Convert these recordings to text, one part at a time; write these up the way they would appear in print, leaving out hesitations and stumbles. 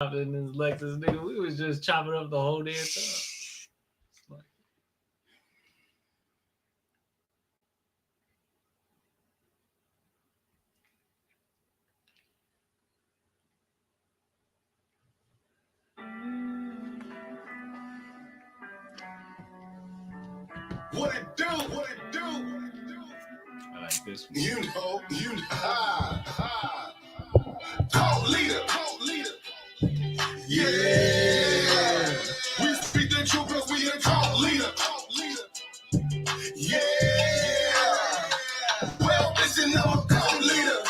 in this Lexus, nigga. We was just chopping up the whole damn time. What it do? What it do? I like this one. You know, cult leader. Yeah. We speak the truth because we a cult leader. Yeah. Well, listen, I'm a cult leader.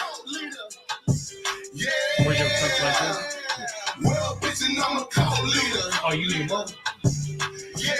Yeah. Where's your cup like this? Well, listen, I'm a cult leader. Oh, you your mother? Yeah.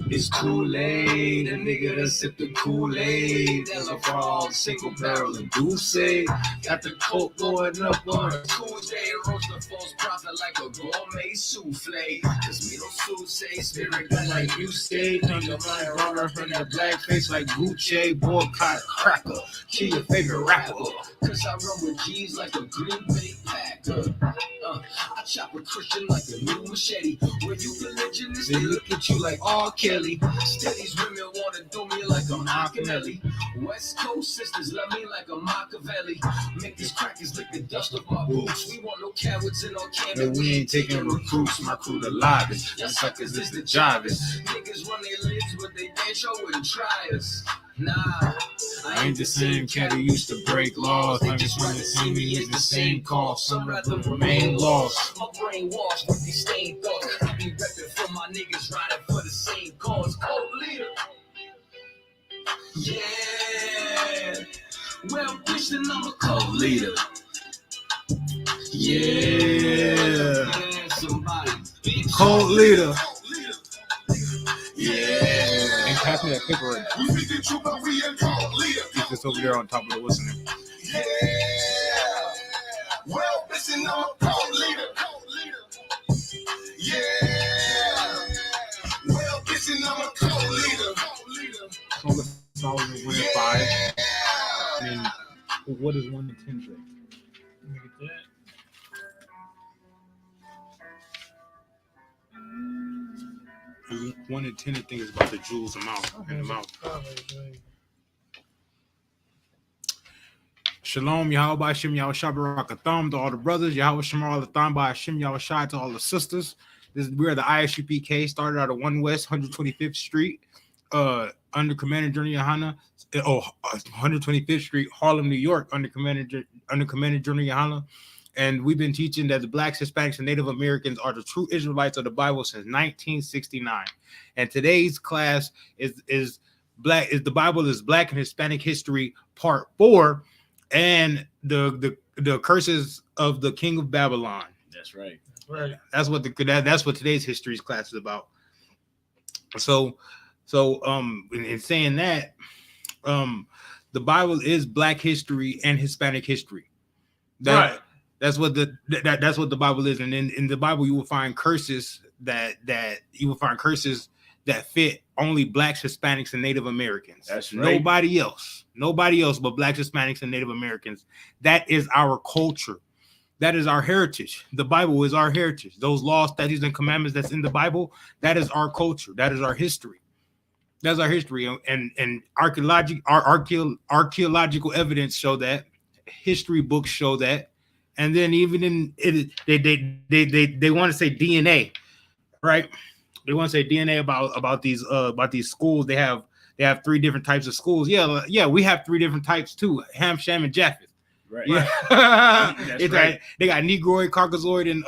It's Kool-Aid, a nigga that sip the Kool-Aid. That's a frog, single barrel and goose egg. Got the coke going up on a Tuesday. Roast the false prophet like a gourmet souffle. Cause me no souffle, spirit gun like you say. Think of my runner, from that black face like Gucci. Boycott cracker, kill your favorite rapper. Cause I run with G's like a Green Bay Packer. I chop a Christian like a new machete. When you religionist, they look at you like R. Kelly. Still these women wanna do me like a Machiavelli. West Coast sisters love me like a Machiavelli. Make these crackers lick the dust off my boots. We want no cowards in our camp, and we ain't taking recruits. My crew the livest, y'all suckers is the jivest. Niggas run their lips, but they damn sure wouldn't try us. Nah, I ain't the same cat who used to break laws. They just wanna see me as the same cause. Some rather remain lost. My brain washed with these stained thoughts. I be repping for my niggas riding for the same cause. Cult leader. Yeah. Well, bitch, then I'm a cult leader. Yeah. Somebody. Cult leader. Yeah. And pass me that paper right now. We speak the truth, but we a cult leader. It's just over there on top of the listening. Yeah. Well, listen, I'm a cult leader. Yeah. Well, listen, I'm a cult leader. Song of Solomon 1 and 5. I mean, what is 1 and 10 say? Look at that. Because 1 and 10, I think, is about the jewels in the mouth. Shalom, Yahweh Shem Yahweh Shabbarakatham to all the brothers, Yahweh Shemar Latham by Shem Yahweh Shai to all the sisters. We are the I.S.U.P.K, started out of 1 West 125th Street, under Commander Journey Yohana. 125th Street, Harlem, New York, under Commander Journey Yohana. And we've been teaching that the Blacks, Hispanics, and Native Americans are the true Israelites of the Bible since 1969. And today's class is the Bible is Black and Hispanic History Part 4, and the curses of the King of Babylon. That's right. Right. That's what today's history class is about. So in saying that, the Bible is Black history and Hispanic history. Right. That's what the Bible is, and in the Bible you will find curses that fit only Blacks, Hispanics, and Native Americans. That's right. Nobody else but Blacks, Hispanics, and Native Americans. That is our culture. That is our heritage. The Bible is our heritage. Those laws, statutes, and commandments that's in the Bible, that is our culture. That is our history. That's our history, and archaeological evidence show that. History books show that. And then even in it, they want to say DNA, right? They want to say DNA about these schools. They have 3 different types of schools. Yeah, we have 3 different types too: Ham, Shem, and Japheth. Right. Yeah. That's right. They got Negroid, Caucasoid, and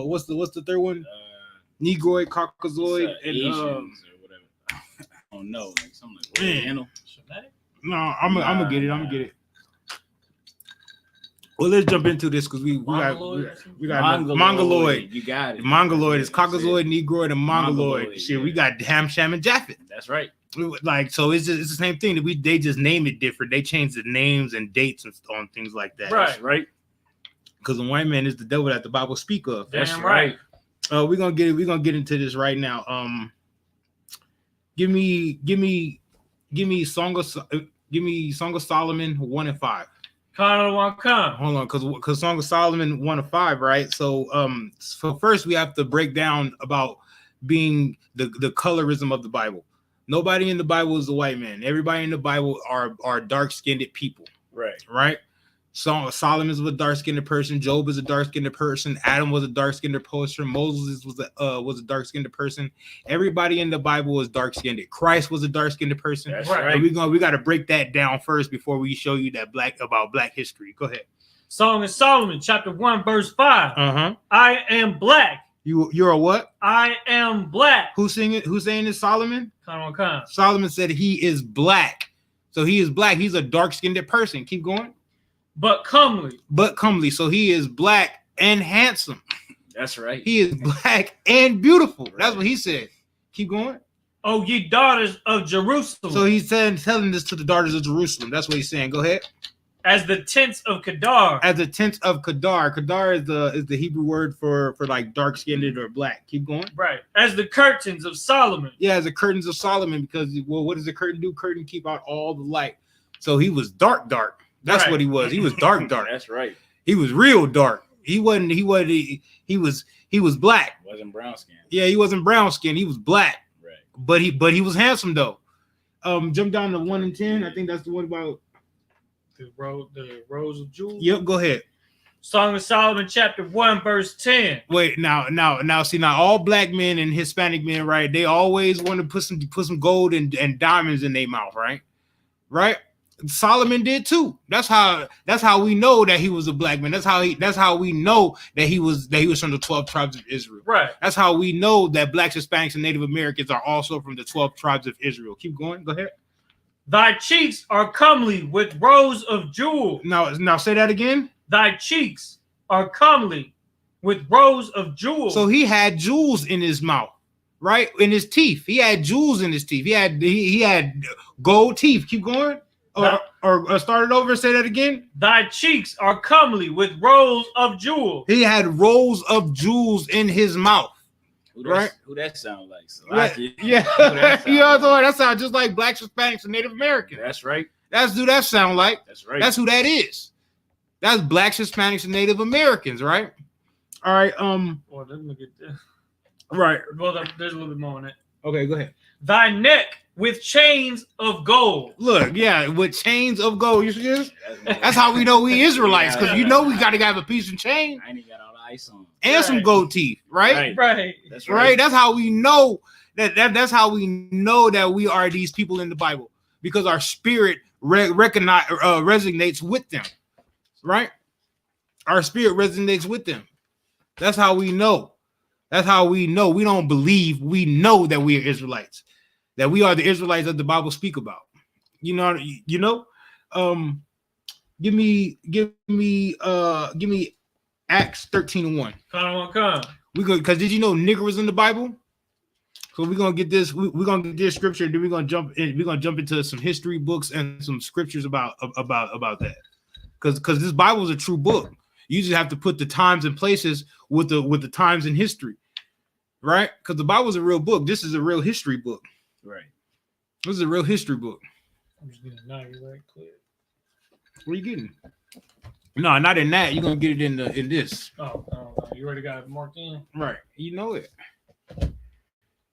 what's the third one? Negroid, Caucasoid, and Asians or whatever. I don't know, like something like Oriental. No, I'm gonna get it. Well, let's jump into this because we got Mongoloid. You got it. Mongoloid is Caucasoid, Negroid, and Mongoloid. Shit, yeah. We got Ham, Shem, and Japheth. That's right. Like, so it's the same thing that they just name it different. They change the names and dates and on things like that. Right. Because the white man is the devil that the Bible speak of. That's right. We're gonna get into this right now. Give me Song of Solomon 1 and 5. Hold on, because Song of Solomon 1-5, right? So first we have to break down about being the colorism of the Bible. Nobody in the Bible is a white man. Everybody in the Bible are dark-skinned people. Right? So Solomon was a dark-skinned person. Job is a dark-skinned person. Adam was a dark-skinned person. Moses was a dark-skinned person. Everybody in the Bible was dark-skinned. Christ was a dark-skinned person. That's right. And we got to break that down first before we show you that black history. Go ahead. Song of Solomon, chapter 1, verse 5. I am black. You're a what? I am black. Who's saying it's Solomon? Come. Solomon said he is black. So he is black. He's a dark-skinned person. Keep going. But comely. So he is black and handsome. That's right. He is black and beautiful. Right. That's what he said. Keep going. Oh, ye daughters of Jerusalem. So he's telling this to the daughters of Jerusalem. That's what he's saying. Go ahead. As the tents of Kedar. As the tents of Kedar. Kedar is the Hebrew word for like dark-skinned or black. Keep going. Right. As the curtains of Solomon. Yeah, as the curtains of Solomon, because what does the curtain do? Curtain keep out all the light. So he was dark. That's right. What he was. He was dark. That's right. He was real dark. He was black. Wasn't brown skin. Yeah, he wasn't brown skin. He was black. Right. But he was handsome though. Jump down to 1 and 10. I think that's the one about the rows of jewels. Yep, go ahead. Song of Solomon, chapter 1, verse 10. Wait, now, all black men and Hispanic men, right? They always want to put some gold and diamonds in their mouth, right? Right? Solomon did too. That's how we know that he was a black man. That's how we know that he was from the 12 tribes of Israel. Right. That's how we know that blacks, Hispanics, and Native Americans are also from the 12 tribes of Israel. Keep going. Go ahead. Thy cheeks are comely with rows of jewels. Now say that again. Thy cheeks are comely with rows of jewels. So he had jewels in his mouth, right? In his teeth. He had jewels in his teeth. He had gold teeth. Keep going. Or start it over and say that again. Thy cheeks are comely with rows of jewels. He had rows of jewels in his mouth. Right? Who that sound like? So yeah. That sounds just like blacks, Hispanics, and Native Americans. That's right. That's who that sound like. That's right. That's who that is. That's blacks, Hispanics, and Native Americans, right? All right. Well, let me get this. Right. Well, there's a little bit more on it. Okay, go ahead. Thy neck with chains of gold. Look, yeah, with chains of gold. You see this? That's how we know we Israelites, because we got to have a piece of chain. I ain't got all the ice on. And some gold teeth, right? Right. That's right. That's how we know that's how we know that we are these people in the Bible, because our spirit resonates with them, right? Our spirit resonates with them. That's how we know. That's how we know. We don't believe. We know that we are Israelites. That we are the Israelites that the Bible speak about. You know. Give me Acts 13:1. Come. We go, because did you know nigger was in the Bible? So we're gonna get this. We're gonna get this scripture. Then we're gonna jump into some history books and some scriptures about that. Because this Bible is a true book. You just have to put the times and places with the times in history, right? Because the Bible is a real book. This is a real history book. Right. This is a real history book. I'm just getting right quick. What are you getting? No, not in that. You're gonna get it in this. Oh, you already got it marked in. Right. You know it.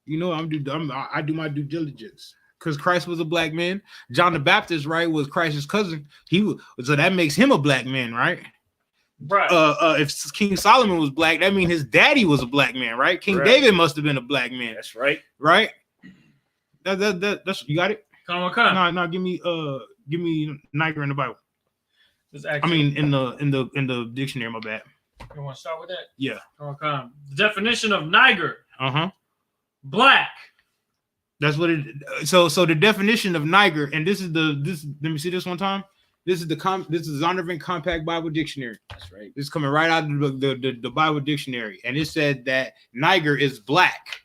You know I do my due diligence. Because Christ was a black man. John the Baptist, right, was Christ's cousin. So that makes him a black man, right? Right. If King Solomon was black, that means his daddy was a black man, right? King David must have been a black man. That's right. Right? That's you got it? Come. No, give me Niger in the Bible. I mean in the dictionary, my bad. You want to start with that? Yeah. Come. The definition of Niger. Black. That's what it. So the definition of Niger, and this. Let me see this one time. This is Zondervan Compact Bible Dictionary. That's right. This is coming right out of the Bible Dictionary, and it said that Niger is black.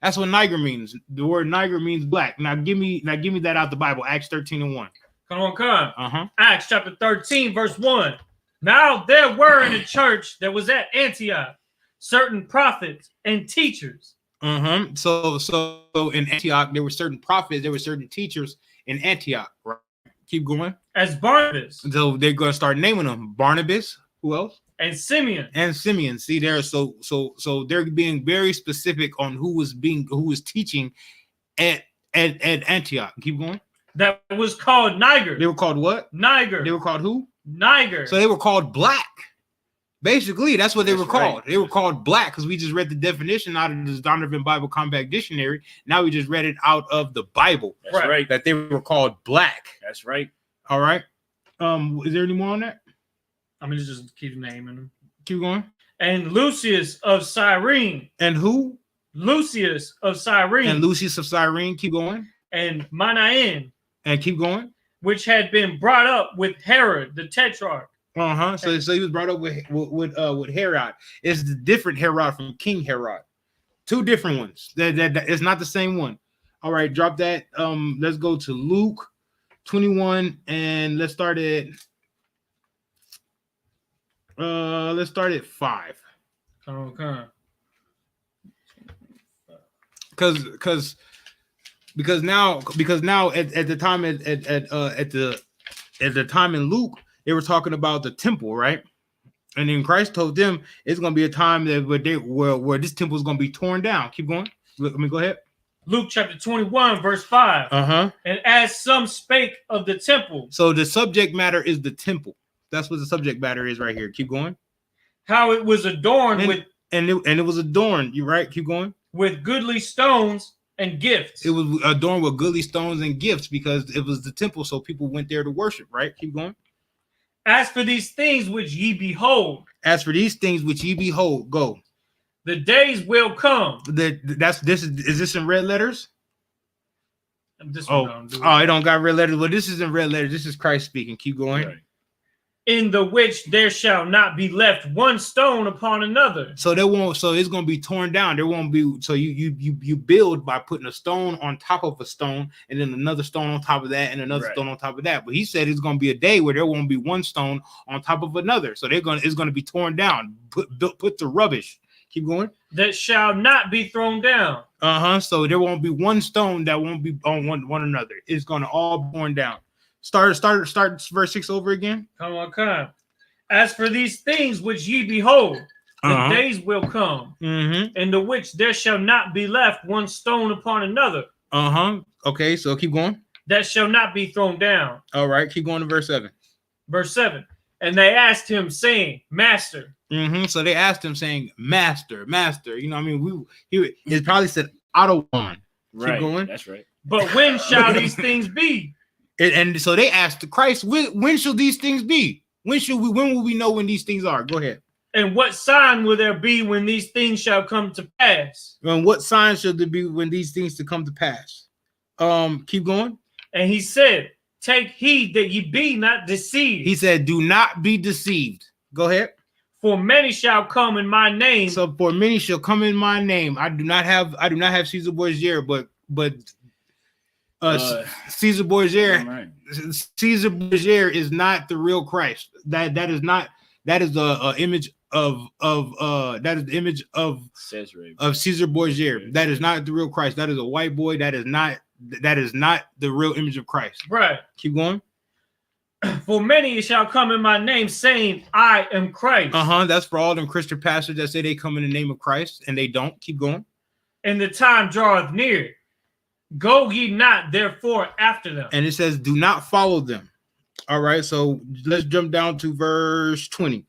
That's what Niger means. The word Niger means black. Now give me that out the Bible. Acts 13:1. Come. Acts chapter 13, verse 1. Now there were in the church that was at Antioch certain prophets and teachers. So in Antioch there were certain prophets, there were certain teachers in Antioch, right? Keep going. as Barnabas So they're going to start naming them. Barnabas. Who else? and Simeon. And Simeon. See there. So they're being very specific on who was teaching at Antioch. Keep going. That was called Niger. They were called what? Niger. They were called who? Niger. So they were called black. Basically, that's what they were called. right. They were called black because we just read the definition out of the Donovan Bible Compact Dictionary. Now we just read it out of the Bible. That's right. That they were called black. That's right. All right. Is there any more on that? I'm gonna just keep naming them. Keep going. And Lucius of Cyrene. And who? Lucius of Cyrene. And Lucius of Cyrene. Keep going. And Manaen, And keep going. which had been brought up with Herod the Tetrarch. So he was brought up with Herod. It's the different Herod from King Herod. Two different ones. That it's not the same one. All right, drop that. Let's go to Luke 21 and let's start at 5. Okay. Because now at the time at the time in Luke, they were talking about the temple, right? And then Christ told them it's going to be a time that where this temple is going to be torn down. Keep going. Let me go ahead. Luke chapter 21, verse 5. And as some spake of the temple. So the subject matter is the temple. That's what the subject matter is right here. Keep going. How it was adorned it was adorned. You right? Keep going. With goodly stones and gifts. It was adorned with goodly stones and gifts because it was the temple, so people went there to worship. Right? Keep going. As for these things which ye behold. As for these things which ye behold, go. The days will come. Is this in red letters? This one it don't got red letters. Well, this is in red letters. This is Christ speaking. Keep going. Right. In the which there shall not be left one stone upon another. So it's gonna be torn down. There won't be. So you build by putting a stone on top of a stone, and then another stone on top of that, and another stone on top of that. But he said it's gonna be a day where there won't be one stone on top of another. So it's gonna be torn down, put to rubbish. Keep going. That shall not be thrown down. So there won't be one stone that won't be on one another. It's gonna all be torn down. Start verse 6 over again. Come on. As for these things which ye behold, the days will come, in the which there shall not be left one stone upon another. Okay, so keep going. That shall not be thrown down. All right, keep going to verse 7. Verse 7. And they asked him, saying, Master. So they asked him, saying, Master. You know, what I mean, it probably said Ottawan. Right. Keep going. That's right. But when shall these things be? And so they asked Christ, when shall these things be? When will we know when these things are? Go ahead. And what sign will there be when these things shall come to pass? And what sign shall there be when these things to come to pass? Keep going. And he said, take heed that ye be not deceived. He said, do not be deceived. Go ahead. For many shall come in my name. So for many shall come in my name. I do not have Caesar Borgia, but Caesar Borgia, Right. Caesar Borgia is not the real Christ. That is the image of Caesar Borgia. That is not the real Christ. That is a white boy. That is not the real image of Christ. Right. Keep going. For many shall come in my name, saying, I am Christ. That's for all them Christian pastors that say they come in the name of Christ and they don't. Keep going. And the time draweth near. Go ye not therefore after them. And it says, do not follow them. All right, so let's jump down to verse 20.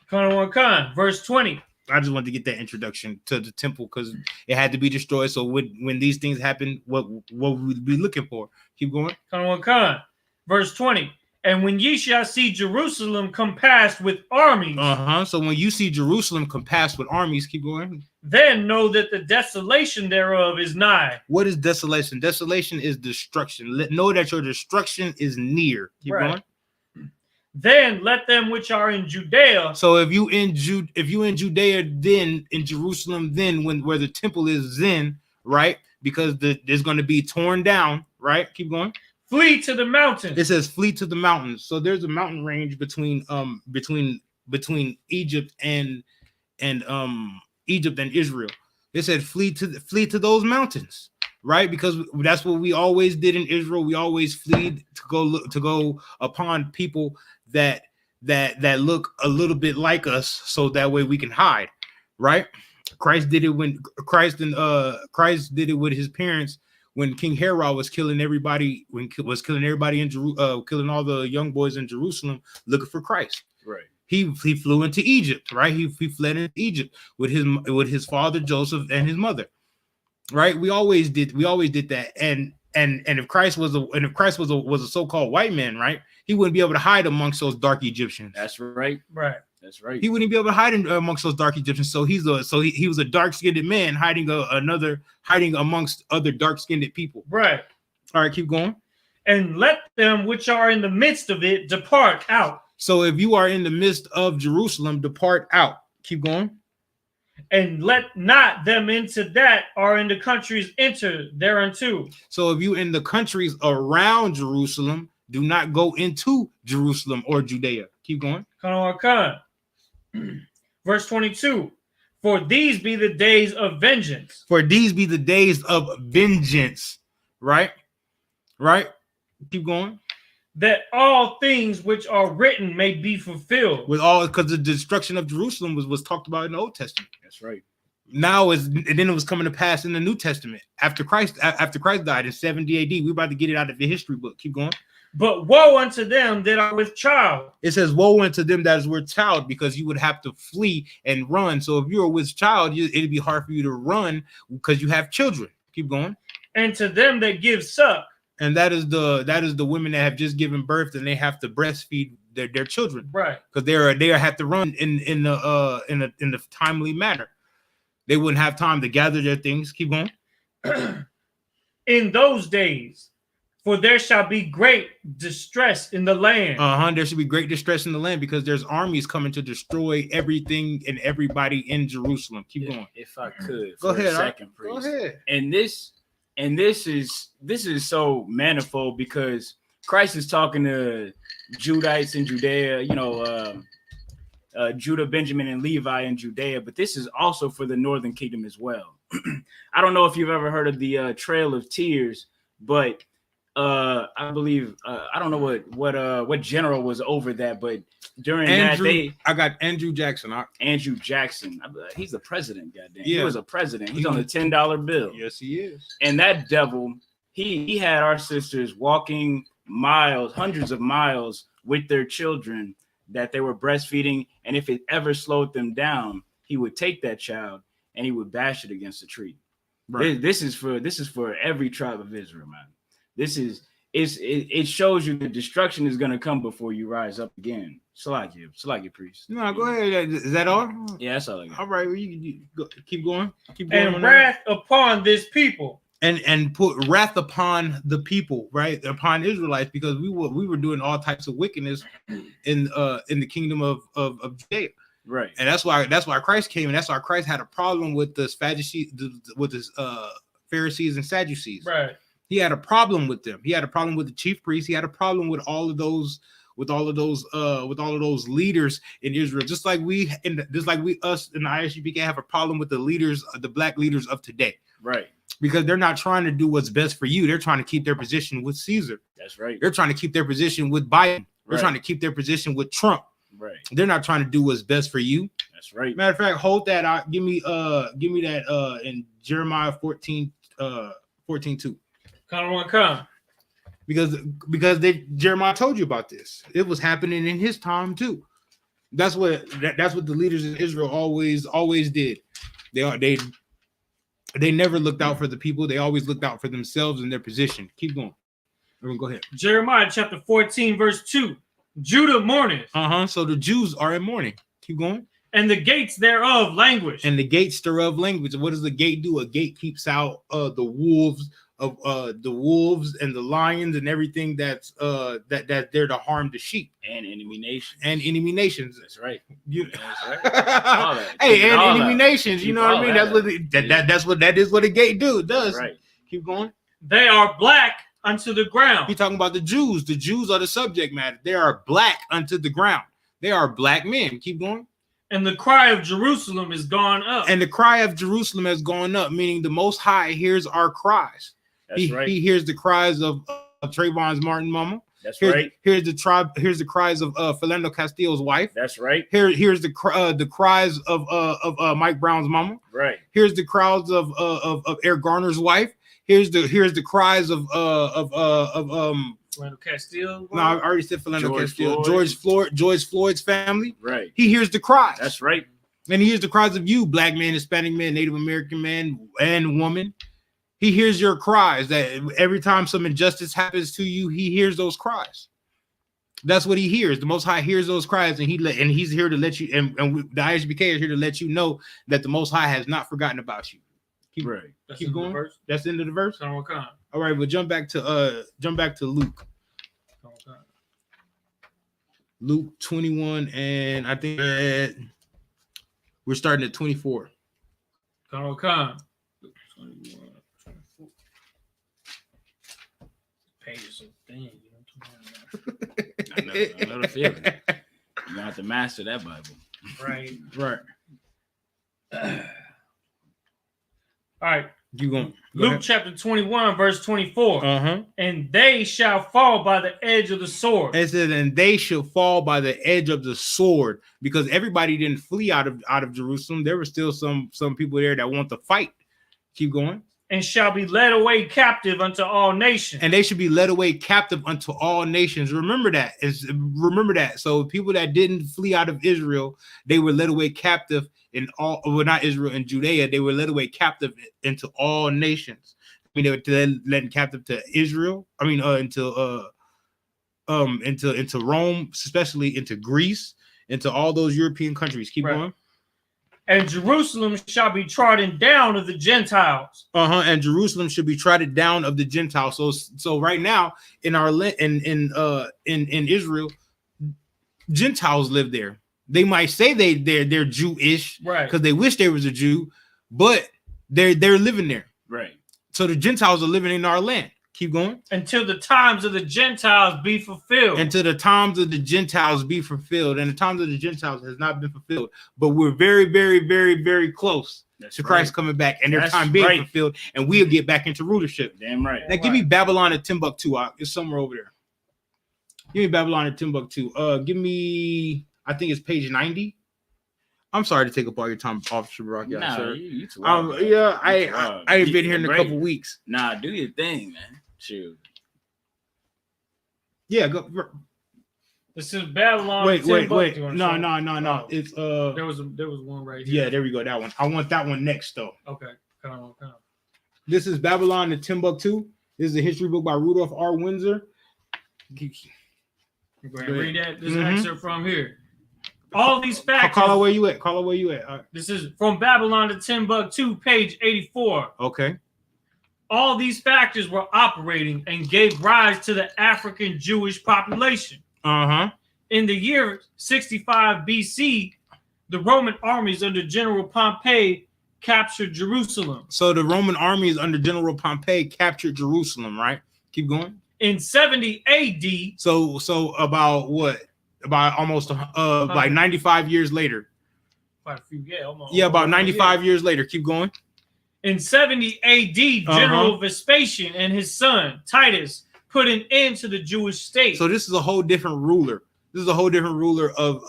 Verse 20. I just wanted to get that introduction to the temple because it had to be destroyed. So when these things happen, what would we be looking for? Keep going. Verse 20. And when ye shall see Jerusalem compassed with armies. So when you see Jerusalem compassed with armies, keep going. Then know that the desolation thereof is nigh. What is desolation? Desolation is destruction. Know that your destruction is near. Keep going. Then let them which are in Judea. So if you in Judea, then in Jerusalem, then where the temple is, then right, because there's going to be torn down. Right. Keep going. Flee to the mountains. It says flee to the mountains. So there's a mountain range between Egypt and Egypt and Israel. It said flee to those mountains, right? Because that's what we always did in Israel. We always fled to go upon people that look a little bit like us, so that way we can hide, right? Christ did it when Christ did it with his parents when King Herod was killing everybody, killing all the young boys in Jerusalem looking for Christ. Right. He flew into Egypt, right? He fled into Egypt with his father Joseph and his mother, right? We always did that. And if Christ was a so-called white man, right? He wouldn't be able to hide amongst those dark Egyptians. That's right. Right. That's right. He wouldn't be able to hide amongst those dark Egyptians. So he was a dark-skinned man hiding amongst other dark-skinned people. Right. All right, keep going. And let them which are in the midst of it depart out. So if you are in the midst of Jerusalem, depart out. Keep going. And let not them into that are in the countries enter thereunto. So if you in the countries around Jerusalem, do not go into Jerusalem or Judea. Keep going. Come on. Verse 22. For these be the days of vengeance. For these be the days of vengeance. Right? Right? Keep going. That all things which are written may be fulfilled. Because the destruction of Jerusalem was talked about in the Old Testament. That's right. Now then it was coming to pass in the New Testament after Christ died in 70 AD. We're about to get it out of the history book. Keep going. But woe unto them that are with child. It says, woe unto them that is with child, because you would have to flee and run. So if you're with child, it'd be hard for you to run because you have children. Keep going. And to them that give suck. And that is the women that have just given birth and they have to breastfeed their children, right? Because they have to run in the timely manner. They wouldn't have time to gather their things. Keep going. In those days, for there shall be great distress in the land. There should be great distress in the land because there's armies coming to destroy everything and everybody in Jerusalem. Keep going. If I could, go ahead. Second, go ahead. And this is so manifold because Christ is talking to Judites in Judea, Judah, Benjamin, and Levi in Judea, but this is also for the northern kingdom as well. I don't know if you've ever heard of the Trail of Tears, but I believe I don't know what general was over that, but during I got Andrew Jackson. Andrew Jackson, he's the president. Goddamn, yeah. He was a president. He's on the $10 bill. Yes, he is. And that devil, he had our sisters walking miles, hundreds of miles with their children that they were breastfeeding, and if it ever slowed them down, he would take that child and he would bash it against a tree. Right. This is for every tribe of Israel, man. It shows you the destruction is going to come before you rise up again. Salakia, priest. No, go ahead. Is that all? Yeah, that's all I got. All right, well, you go, keep going. And wrath upon this people. And put wrath upon the people, right? Upon Israelites, because we were doing all types of wickedness in the kingdom of Judea. Right. And that's why Christ came, and that's why Christ had a problem with the Sadducees, with the Pharisees and Sadducees. Right. He had a problem with them. He had a problem with the chief priests. He had a problem with all of those leaders in Israel. Just like us in the I.S.U.P.K have a problem with the leaders, the black leaders of today. Right. Because they're not trying to do what's best for you. They're trying to keep their position with Caesar. That's right. They're trying to keep their position with Biden. They're trying to keep their position with Trump. Right. They're not trying to do what's best for you. That's right. Matter of fact, hold that out. Give me that in Jeremiah 14:2. Come. Because Jeremiah told you about this. It was happening in his time too. That's what the leaders in Israel always did. They never looked out for the people. They always looked out for themselves and their position. Keep going. Everyone, go ahead. Jeremiah chapter 14, verse 2. Judah mourneth. So the Jews are in mourning. Keep going. And the gates thereof languish. And the gates thereof languish. And what does the gate do? A gate keeps out the wolves and the lions and everything that's there to harm the sheep and enemy nations. That's right. That's right. Hey, and enemy nations. You know what I mean? That's what a gate does. That's right. Keep going. They are black unto the ground. He's talking about the Jews. The Jews are the subject matter. They are black unto the ground. They are black men. Keep going. And the cry of Jerusalem is gone up. And the cry of Jerusalem has gone up, meaning the Most High hears our cries. That's right. He hears the cries of Trayvon's Martin mama. That's Here's, right. Here's the cries of Philando Castillo's wife. That's right. Here's the cries of Mike Brown's mama. Right. Here's the cries of Eric Garner's wife. Here's the cries of Philando Castillo. No, I already said Philando Castillo. Floyd. George Floyd's family. Right. He hears the cries. That's right. And he hears the cries of you, black man, Hispanic man, Native American man, and woman. He hears your cries. That every time some injustice happens to you, he hears those cries. That's what he hears. The Most High hears those cries, and he's here to let you. And the I.S.U.P.K is here to let you know that the Most High has not forgotten about you. Keep going. That's the end of the verse. All right, we'll jump back to Luke. Luke 21, and I think we're starting at 24. Luke 21, 24. Pages so thin, I know the feeling. You have to master that Bible. Right. All right. You going? Luke chapter 21, verse 24. Uh-huh. And they shall fall by the edge of the sword. It says, and they shall fall by the edge of the sword, because everybody didn't flee out of Jerusalem. There were still some people there that want to fight. Keep going. And shall be led away captive unto all nations. And they should be led away captive unto all nations. Remember that. So people that didn't flee out of Israel, they were led away captive in all, well, not Israel and Judea. They were led away captive into all nations. I mean, they were led captive to Israel. I mean, into Rome, especially into Greece, into all those European countries. Keep going. And Jerusalem shall be trodden down of the Gentiles. And Jerusalem should be trodden down of the Gentiles. So right now in Israel, Gentiles live there. They might say they're Jewish, right? Because they wish there was a Jew, but they're living there, right? So the Gentiles are living in our land. Keep going. Until the times of the Gentiles be fulfilled. Until the times of the Gentiles be fulfilled. And the times of the Gentiles has not been fulfilled. But we're very, very, very, very close to Christ coming back and their time being fulfilled. And we'll get back into rulership. Damn right. Now give me Babylon and Timbuktu. It's somewhere over there. Give me Babylon and Timbuktu. Give me, I think it's page 90. I'm sorry to take up all your time, Officer Rock. Nah, sir. You too yeah, I ain't been here in a couple weeks. Nah, do your thing, man. Shoot. Yeah, go. This is Babylon. Wait. No. It's There was one right here. Yeah, there we go. That one. I want that one next though. Okay. Come on. This is Babylon and Timbuktu. This is a history book by Rudolph R. Windsor. Go ahead and read that. This is an excerpt from here. All these factors. Call where you at. This is from Babylon to Timbuktu, page 84. Okay. All these factors were operating and gave rise to the African Jewish population. In the year 65 BC, the Roman armies under General Pompey captured Jerusalem. So the Roman armies under General Pompey captured Jerusalem, right? Keep going. In 70 AD. So about what? About almost like 95 years later. Quite a few, almost. Yeah, about 95 years later. Keep going. In 70 AD, General Vespasian and his son Titus put an end to the Jewish state. So this is a whole different ruler. This is a whole different ruler of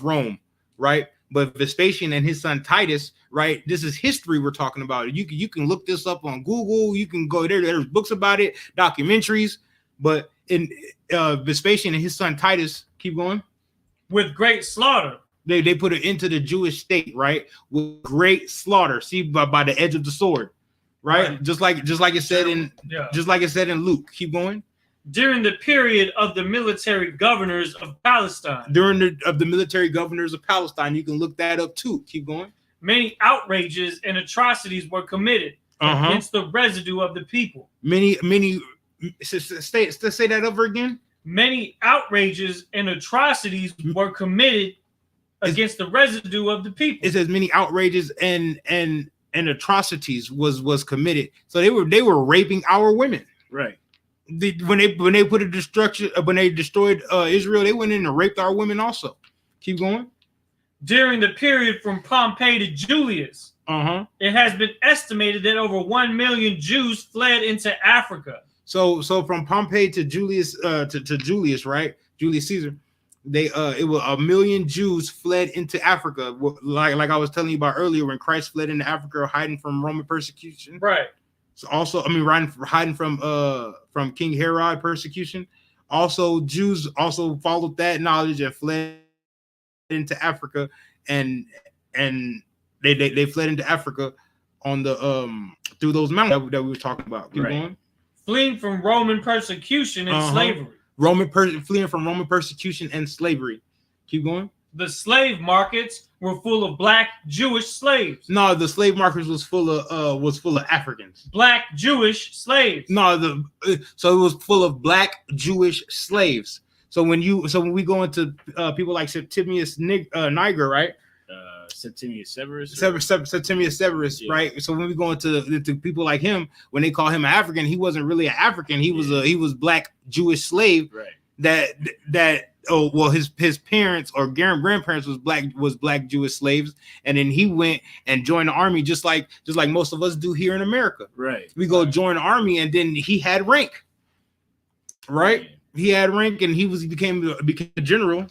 Rome, right? But Vespasian and his son Titus, right? This is history we're talking about. You can look this up on Google. You can go there. There's books about it, documentaries. But in Vespasian and his son Titus, keep going. With great slaughter. They put it into the Jewish state, right? With great slaughter. See, by the edge of the sword, right? Just like it said in Luke. Keep going. During the period of the military governors of Palestine. Of the military governors of Palestine, you can look that up too. Keep going. Many outrages and atrocities were committed against the residue of the people. Many. Say that over again. Many outrages and atrocities were committed against the residue of the people. It says many outrages and atrocities was committed. So they were raping our women. Right. When they put a destruction, when they destroyed Israel, they went in and raped our women also. Keep going. During the period from Pompey to Julius, it has been estimated that over 1 million Jews fled into Africa. So from Pompey to Julius, to Julius, right? Julius Caesar. It was 1 million Jews fled into Africa, like I was telling you about earlier, when Christ fled into Africa, hiding from Roman persecution. Right. So also, hiding from King Herod persecution. Also, Jews also followed that knowledge and fled into Africa, and they fled into Africa on the through those mountains that we were talking about. Keep going. Fleeing from Roman persecution and slavery. Fleeing from Roman persecution and slavery. Keep going. The slave markets were full of black Jewish slaves. No, the slave markets was full of Africans. Black Jewish slaves. No, so it was full of black Jewish slaves. So when we go into people like Septimius Niger, right? Septimius Severus. Septimius Severus, yeah. Right? So when we go into people like him, when they call him an African, he wasn't really an African. He was black Jewish slave. Right. His parents or grandparents was black Jewish slaves, and then he went and joined the army just like most of us do here in America. Right. We go join the army, and then he had rank. Right. Yeah. He had rank, and he became a general.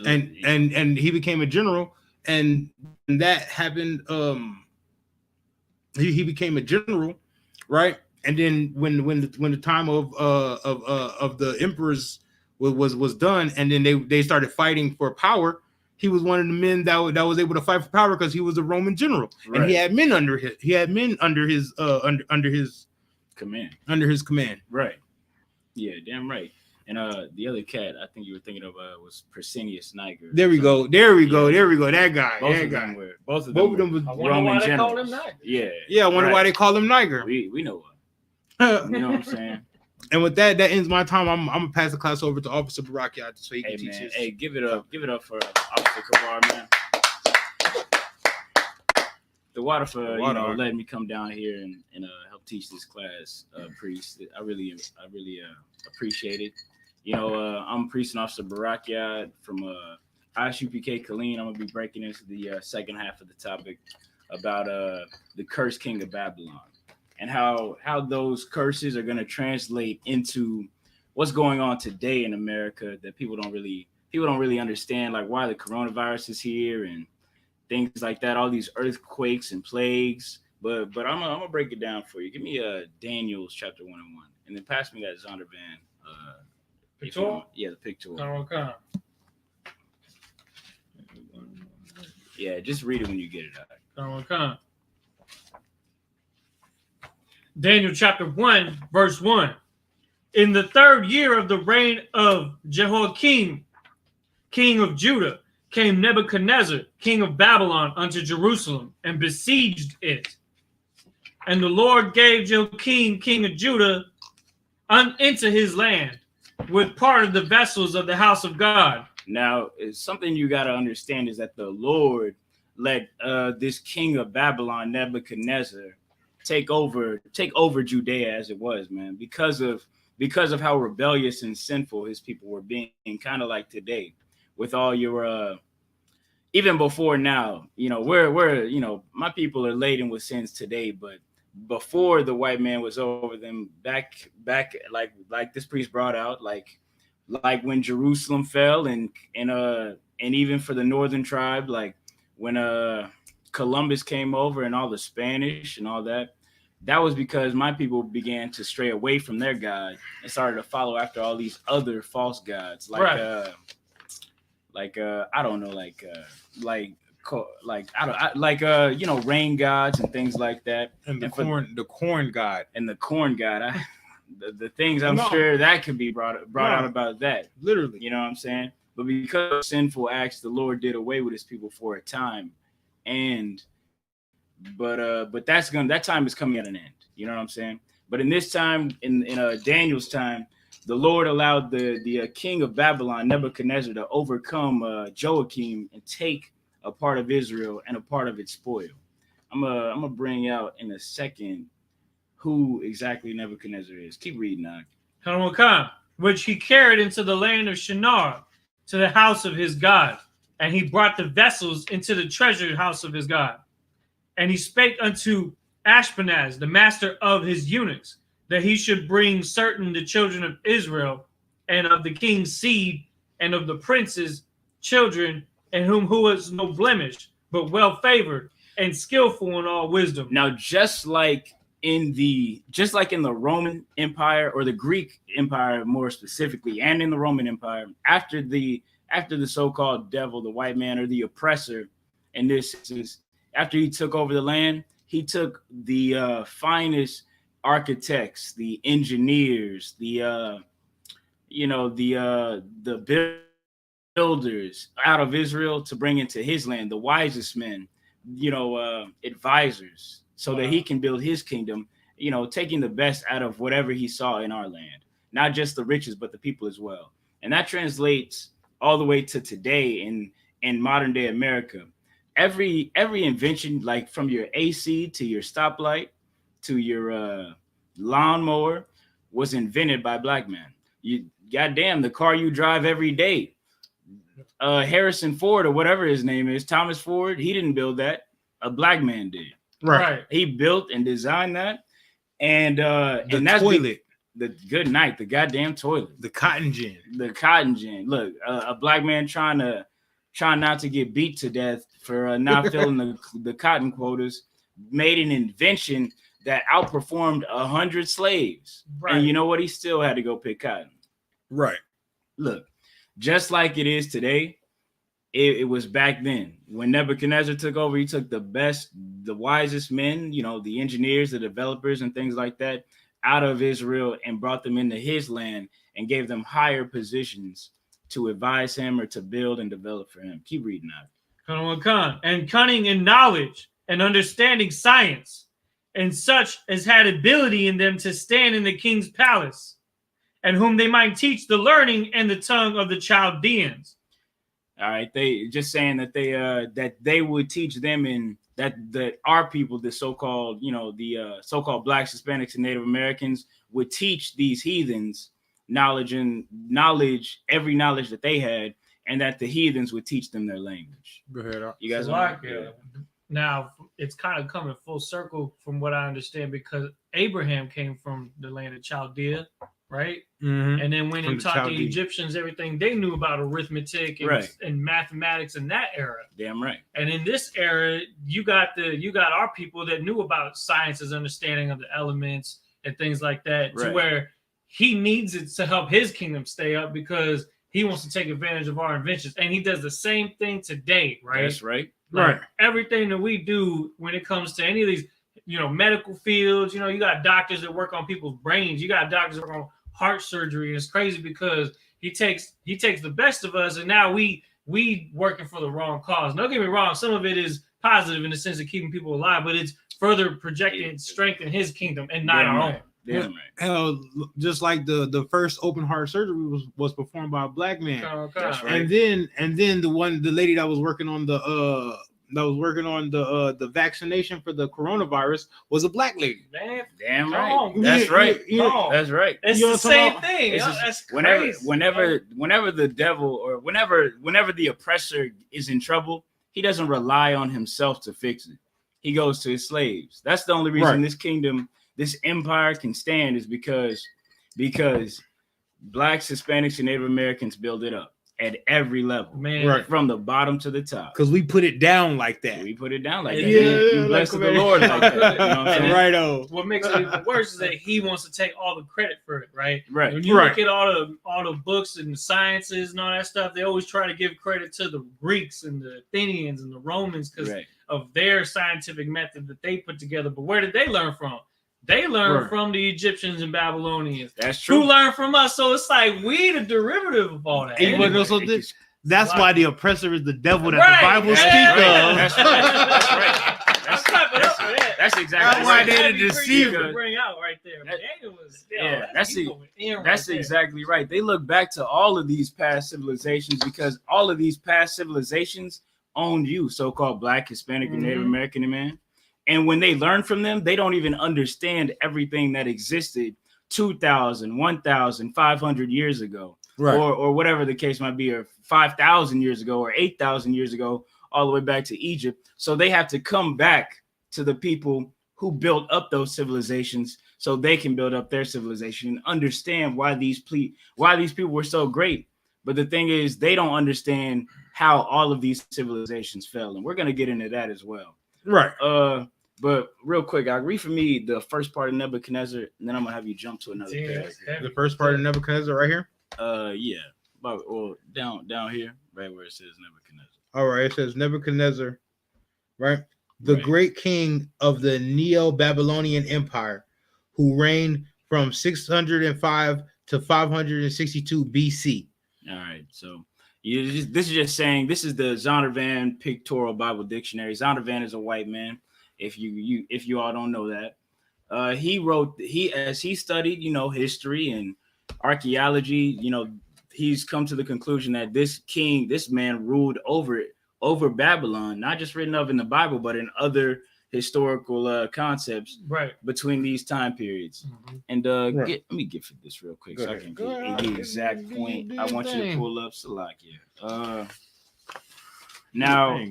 And he became a general, and that happened. He became a general, right? And then when the time of the emperors was done, and then they started fighting for power, he was one of the men that was able to fight for power because he was a Roman general, right. And he had men under his command. Right. Yeah, damn right. And the other cat I think you were thinking of was Persinius Niger. There we go. That guy. Both of them were Roman generals. I wonder why they call him Niger. We know why. You know what I'm saying? And with that ends my time. I'm gonna pass the class over to Officer Barakia so he can teach us. Hey, give it up for Officer Kavar, man. The water for letting me come down here and help teach this class, priest. I really appreciate it. I'm Priest and Officer Barakia from I.S.U.P.K. Colleen. I'm gonna be breaking into the second half of the topic about the cursed king of Babylon and how those curses are gonna translate into what's going on today in America that people don't really understand, like why the coronavirus is here and things like that, all these earthquakes and plagues. But I'm gonna break it down for you. Give me Daniel's chapter 1 and 1, and then pass me that Zondervan. Picture? Yeah, the picture. Okay. Yeah, just read it when you get it out. Okay. Daniel chapter 1, verse 1. In the 3rd year of the reign of Jehoiakim, king of Judah, came Nebuchadnezzar, king of Babylon, unto Jerusalem, and besieged it. And the Lord gave Jehoiakim, king of Judah, into his land, with part of the vessels of the house of God. Now, something you got to understand is that the Lord let this king of Babylon, Nebuchadnezzar, take over Judea as it was, man, because of how rebellious and sinful his people were being, kind of like today, with all your even before now, we're my people are laden with sins today, but before the white man was over them, back like this priest brought out, like when Jerusalem fell, and even for the northern tribe, like when Columbus came over and all the Spanish and all that was because my people began to stray away from their God and started to follow after all these other false gods, like right. I don't know, rain gods and things like that, and the corn god, the things I'm sure that could be brought out about that, literally, you know what I'm saying? But because of sinful acts, the Lord did away with his people for a time, but that time is coming at an end, you know what I'm saying? But in this time, in Daniel's time, the Lord allowed the king of Babylon, Nebuchadnezzar, to overcome Joachim and take a part of Israel and a part of its spoil. I'm gonna bring out in a second who exactly Nebuchadnezzar is. Keep reading, Nak. Which he carried into the land of Shinar, to the house of his God, and he brought the vessels into the treasured house of his God. And he spake unto Ashpenaz, the master of his eunuchs, that he should bring certain the children of Israel, and of the king's seed, and of the prince's children, and who was no blemish, but well favored and skillful in all wisdom. Now, just like in the Roman Empire, or the Greek Empire more specifically, and in the Roman Empire, after the so-called devil, the white man, or the oppressor, and this is after he took over the land, he took the finest architects, the engineers, the builders out of Israel to bring into his land, the wisest men, advisors, so that he can build his kingdom, taking the best out of whatever he saw in our land, not just the riches, but the people as well. And that translates all the way to today in modern day America. Every invention, like from your AC to your stoplight to your lawnmower, was invented by black men. Goddamn, the car you drive every day, Harrison Ford, or whatever his name is, Thomas Ford, he didn't build that. A black man did. Right. He built and designed that. And The that's toilet. the good night, the goddamn toilet, The cotton gin. Look, a black man trying not to get beat to death for not filling the cotton quotas, made an invention that outperformed 100 slaves. Right. And you know what? He still had to go pick cotton. Right. Look, just like it is today, it was back then. When Nebuchadnezzar took over, he took the best, the wisest men, the engineers, the developers, and things like that out of Israel and brought them into his land and gave them higher positions to advise him or to build and develop for him. Keep reading out. And cunning in knowledge and understanding science, and such as had ability in them to stand in the king's palace, and whom they might teach the learning and the tongue of the Chaldeans. All right, they just saying that they would teach them, in that our people, the so-called so-called blacks, Hispanics, and Native Americans would teach these heathens knowledge, every knowledge that they had, and that the heathens would teach them their language. Go ahead. You guys Now it's kind of coming full circle from what I understand, because Abraham came from the land of Chaldea, right? Mm-hmm. And then when he From the taught the Chaldees. Egyptians everything they knew about arithmetic and mathematics in that era. Damn right. And in this era, you got our people that knew about science's understanding of the elements and things like that, to where he needs it to help his kingdom stay up, because he wants to take advantage of our inventions. And he does the same thing today, right? That's right. Like everything that we do when it comes to any of these, medical fields, you got doctors that work on people's brains. You got doctors that work on heart surgery. And it's crazy because he takes the best of us, and now we working for the wrong cause. Don't get me wrong, some of it is positive in the sense of keeping people alive, but it's further projecting strength in his kingdom and not our own. Damn right. Hell, just like the first open heart surgery was performed by a black man. That's right. And then the lady that was working on the vaccination for the coronavirus was a black lady. Man, damn right. on. That's right. No. That's right. It's the same thing. That's crazy. Whenever the devil, or whenever the oppressor is in trouble, he doesn't rely on himself to fix it. He goes to his slaves. That's the only reason this kingdom, this empire can stand, is because blacks, Hispanics, and Native Americans build it up at every level, from the bottom to the top. Because we put it down like that. We put it down like that. Yeah, You bless the Lord like that. You know what I'm saying? Right. What makes it even worse is that he wants to take all the credit for it, right? Right. When you look at all the books and the sciences and all that stuff, they always try to give credit to the Greeks and the Athenians and the Romans because of their scientific method that they put together. But where did they learn from? They learned from the Egyptians and Babylonians. That's true. Who learned from us? So it's like we the derivative of all that. Anyway, that's why the oppressor is the devil that the Bible speaks of. That's right. That's exactly why right. they're the deceiver. Bring out right there. That's exactly right. They look back to all of these past civilizations because all of these past civilizations owned you, so-called Black, Hispanic, and Native American man. And when they learn from them, they don't even understand everything that existed 2,000, 1,500 years ago. right, or whatever the case might be, or 5,000 years ago, or 8,000 years ago, all the way back to Egypt. So they have to come back to the people who built up those civilizations, so they can build up their civilization and understand why these people were so great. But the thing is, they don't understand how all of these civilizations fell, and we're gonna get into that as well. right. But real quick, I read for me the first part of Nebuchadnezzar, and then I'm gonna have you jump to another paragraph. The first part of Nebuchadnezzar right here. Yeah, or down here, right where it says Nebuchadnezzar. All right, it says Nebuchadnezzar, right? The Right. great king of the Neo-Babylonian Empire, who reigned from 605 to 562 BC. All right, so this is just saying, this is the Zondervan Pictorial Bible Dictionary. Zondervan is a white man. If you all don't know that, as he studied, history and archaeology, he's come to the conclusion that this man ruled over Babylon, not just written of in the Bible, but in other historical concepts, right, between these time periods. Mhm. And Right. let me get for this real quick, Go so ahead. I can Go get ahead. the exact point. I want you to thing. pull up Salakia. Now,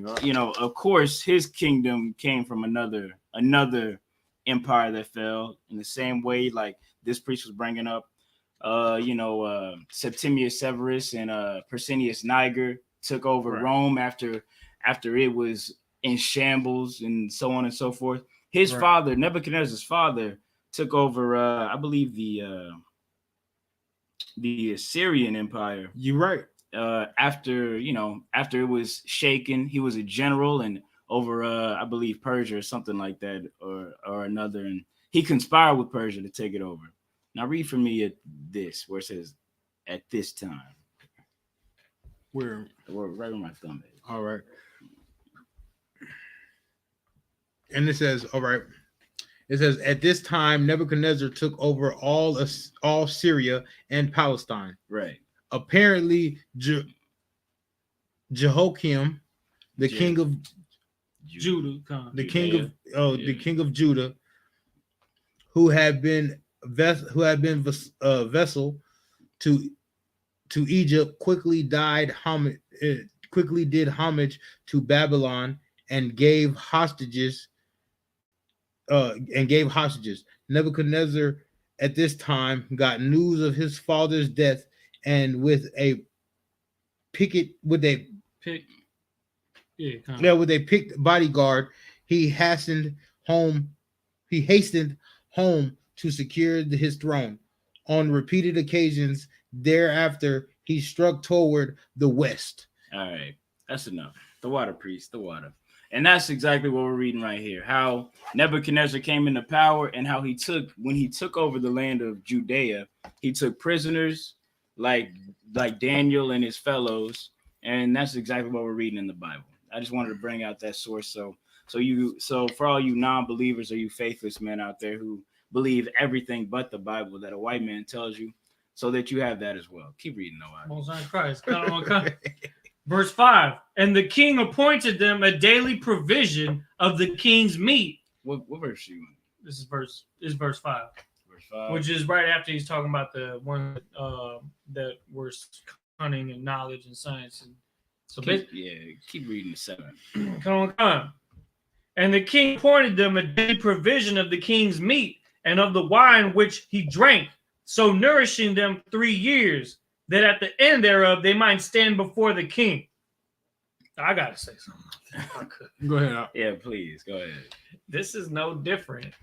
of course, his kingdom came from another empire that fell in the same way, like this priest was bringing up. Septimius Severus and Persinius Niger took over Right. Rome after it was in shambles, and so on and so forth. His Right. father, Nebuchadnezzar's father, took over, I believe, the Assyrian Empire. You're right. After it was shaken, he was a general and over I believe Persia or something like that, or another, and he conspired with Persia to take it over. Now read for me at this, where it says at this time. We're Right where my thumb is. all right. And it says, all right. It says, at this time, Nebuchadnezzar took over all Syria and Palestine. Right. Apparently, Jehoiakim, the king of Judah, the king of Judah, who had been vessel to Egypt, quickly did homage to Babylon and gave hostages. Nebuchadnezzar at this time got news of his father's death, and with a picked bodyguard, he hastened home to secure his throne. On repeated occasions thereafter, he struck toward the west. All right, that's enough. The water, priest, the water. And that's exactly what we're reading right here. How Nebuchadnezzar came into power, and how when he took over the land of Judea, he took prisoners like Daniel and his fellows. And that's exactly what we're reading in the Bible. I just wanted to bring out that source. So for all you non-believers or you faithless men out there who believe everything but the Bible that a white man tells you, so that you have that as well. Keep reading, though. Most High Christ. Verse 5, and the king appointed them a daily provision of the king's meat. What verse are you in? This is verse 5. Verse 5. Which is right after he's talking about the one that were cunning and knowledge and science. And so keep reading the 7. Come on. And the king appointed them a daily provision of the king's meat and of the wine which he drank, so nourishing them 3 years, that at the end thereof they might stand before the king. I gotta say something. Go ahead. Yeah, please go ahead. This is no different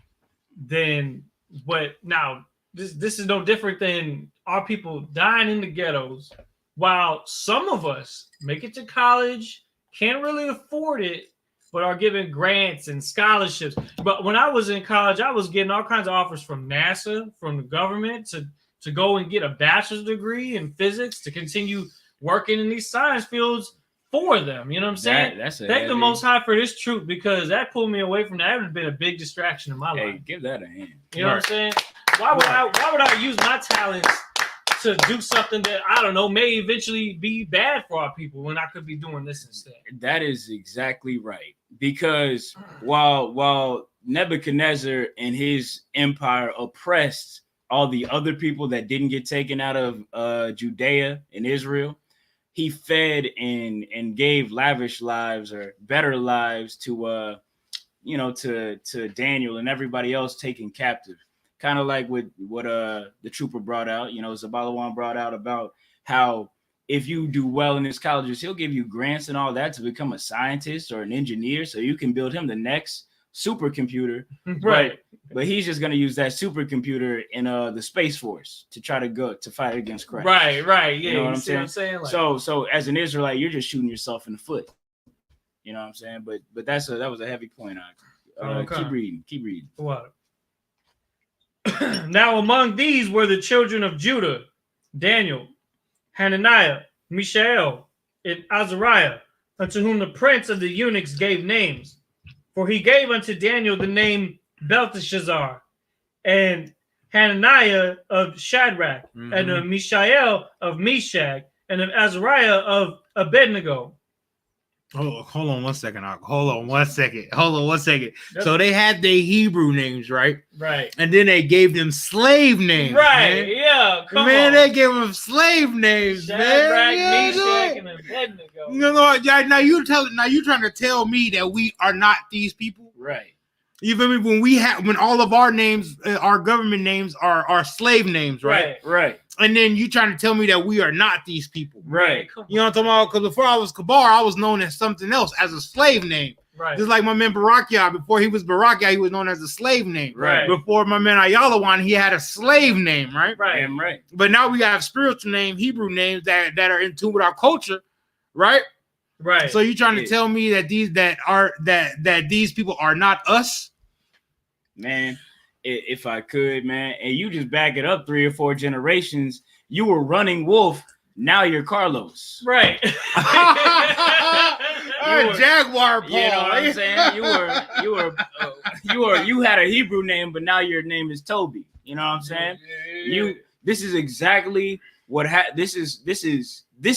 than what now. This is no different than our people dying in the ghettos, while some of us make it to college, can't really afford it, but are given grants and scholarships. But when I was in college, I was getting all kinds of offers from NASA, from the government, to go and get a bachelor's degree in physics, to continue working in these science fields for them. You know what I'm saying? Thank the Most High for this truth, because that pulled me away from that. That would have been a big distraction in my life. Give that a hand. You know what I'm saying? Why would I use my talents to do something that, I don't know, may eventually be bad for our people, when I could be doing this instead? That is exactly right. Because while Nebuchadnezzar and his empire oppressed all the other people that didn't get taken out of Judea and Israel. He fed and gave lavish lives or better lives to to Daniel and everybody else taken captive. Kind of like with what the trooper brought out, Zabalawan brought out about how if you do well in his colleges, he'll give you grants and all that to become a scientist or an engineer so you can build him the next supercomputer. Right. But he's just going to use that supercomputer in the Space Force to try to go to fight against Christ. Right. Yeah, You know what I'm saying? Like, so as an Israelite, you're just shooting yourself in the foot. You know what I'm saying? But that was a heavy point. Okay. Keep reading. What? Now among these were the children of Judah, Daniel, Hananiah, Mishael, and Azariah, unto whom the prince of the eunuchs gave names. For he gave unto Daniel the name Belteshazzar, and Hananiah of Shadrach, and of Mishael of Meshach, and of Azariah of Abednego. Oh, hold on one second. Hold on one second. Yep. So they had their Hebrew names, right? Right. And then they gave them slave names. Right. Man. Yeah. Come man, on. they gave them slave names, Shadrach, man. Meshach, and Abednego. Now you trying to tell me that we are not these people? Right. You feel me? When all of our names, our government names are slave names, right? Right. And then you trying to tell me that we are not these people, Right. You know what I'm talking about? Because before I was Kabar, I was known as something else, as a slave name. Right. Just like my man Barakia, before he was Barakia, he was known as a slave name. Right. Before my man Ayalawan, he had a slave name, right? Right. Damn right. But now we have spiritual name, Hebrew names that are in tune with our culture, right? Right. So you trying to tell me that these people are not us? Man, if I could, man, and you just back it up 3 or 4 generations, you were running wolf. Now you're Carlos. Right. Jaguar Paul. You know what I'm saying? You had a Hebrew name, but now your name is Toby. You know what I'm saying? Yeah. This is exactly what this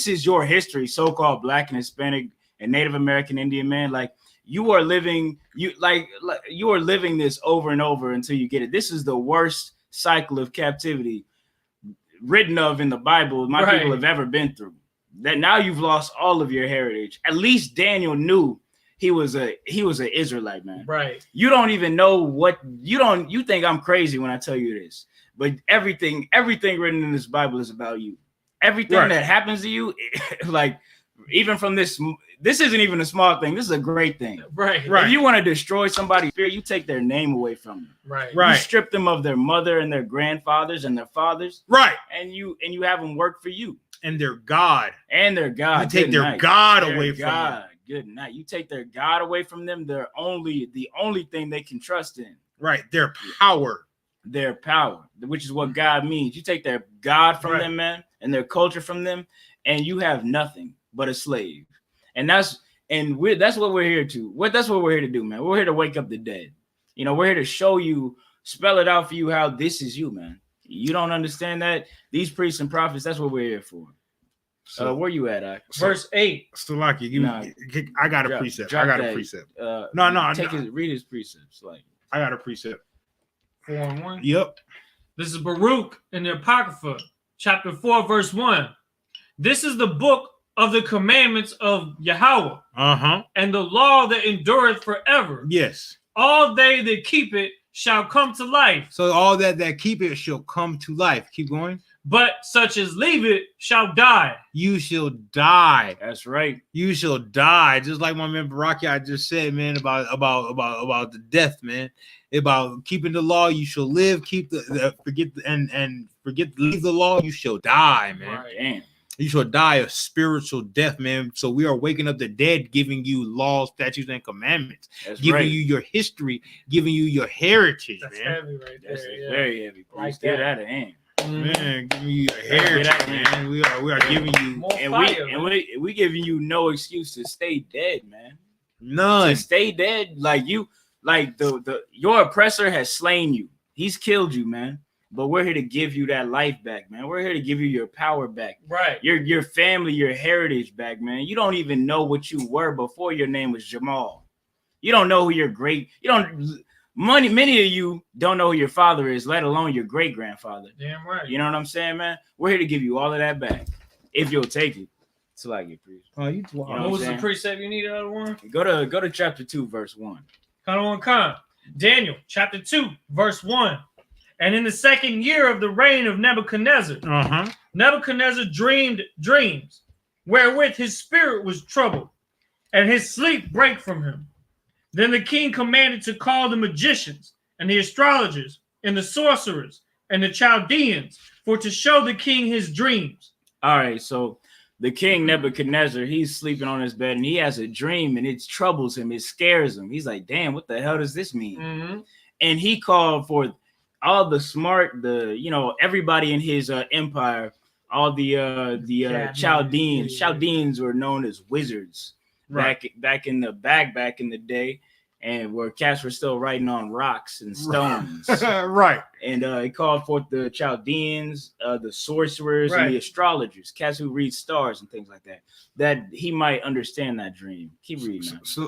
is your history, so-called Black and Hispanic and Native American Indian man. Like you are living this over and over until you get it. This is the worst cycle of captivity written of in the Bible my people have ever been through. That now you've lost all of your heritage. At least Daniel knew he was an Israelite, man. Right. You don't even know what you think I'm crazy when I tell you this, but everything written in this Bible is about you. Everything that happens to you, like even from this isn't even a small thing. This is a great thing. Right. If you want to destroy somebody's spirit, you take their name away from them. Right. You strip them of their mother and their grandfathers and their fathers. Right. And you have them work for you. And their God. You take their God away from them. Good night. You take their God away from them. They're the only thing they can trust in. Right. Their power. Their power, which is what God means. You take their God from them, man, and their culture from them, and you have nothing but a slave. And that's what we're here to. That's what we're here to do, man. We're here to wake up the dead. We're here to show you, spell it out for you how this is you, man. You don't understand that? These priests and prophets, that's what we're here for. So where you at, Verse 8. Salaki, I got a precept. A precept. Read his precepts. Like I got a precept. 4 and 1. Yep. This is Baruch in the Apocrypha, chapter 4, verse 1. This is the book of the commandments of Yahweh, and the law that endureth forever. Yes. All they that keep it shall come to life. So all that keep it shall come to life. Keep going. But such as leave it shall die. You shall die. That's right. You shall die. Just like my man Baraki I just said, man, about the death, man. About keeping the law, you shall live. Keep forget leave the law, you shall die, man. Right. Damn. You shall die a spiritual death, man. So we are waking up the dead, giving you laws, statutes, and commandments. That's giving you your history, giving you your heritage, That's man. Heavy right there. That's very heavy. Please get out of hand. Man, giving you your heritage, man. We are giving you More and fire, we giving you no excuse to stay dead, man. none. To stay dead, like your oppressor has slain you. He's killed you, man. But we're here to give you that life back, man. We're here to give you your power back. Right. Your family, your heritage back, man. You don't even know what you were before your name was Jamal. You don't know who your great, Many of you don't know who your father is, let alone your great grandfather. Damn right. You know what I'm saying, man? We're here to give you all of that back if you'll take it. Till I get preached. Oh, you know what was the precept you needed out of one? Go to chapter 2, verse 1. Come. Daniel, chapter 2, verse 1. And in the second year of the reign of Nebuchadnezzar, Nebuchadnezzar dreamed dreams, wherewith his spirit was troubled, and his sleep brake from him. Then the king commanded to call the magicians, and the astrologers, and the sorcerers, and the Chaldeans, for to show the king his dreams. All right, so the king Nebuchadnezzar, he's sleeping on his bed, and he has a dream, and it troubles him, it scares him. He's like, damn, what the hell does this mean? And he called for all the smart, everybody in his empire, all the Chaldeans. Chaldeans were known as wizards back in the day, and where cats were still writing on rocks and stones. Right. And he called forth the Chaldeans, the sorcerers, and the astrologers, cats who read stars and things like that, that he might understand that dream. Keep reading. So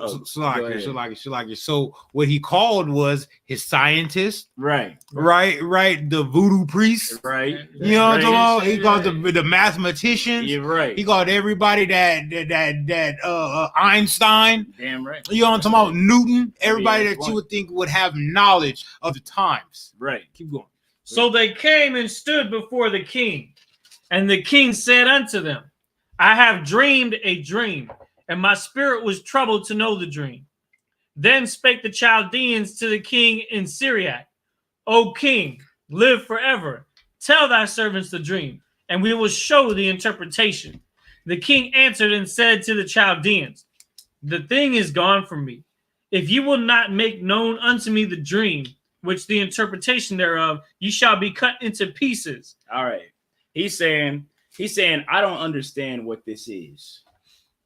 what he called was his scientists, right, the voodoo priests, right. You know what I'm talking about? He called the mathematicians. You're right. He called everybody that Einstein. Damn right. You know what I'm talking about? Newton. Everybody that you would think would have knowledge of the times. Right. Keep going. So they came and stood before the king, and the king said unto them, I have dreamed a dream, and my spirit was troubled to know the dream. Then spake the Chaldeans to the king in Syriac, O king, live forever. Tell thy servants the dream, and we will show the interpretation. The king answered and said to the Chaldeans, the thing is gone from me. If you will not make known unto me the dream, which the interpretation thereof, ye shall be cut into pieces. All right. He's saying, I don't understand what this is.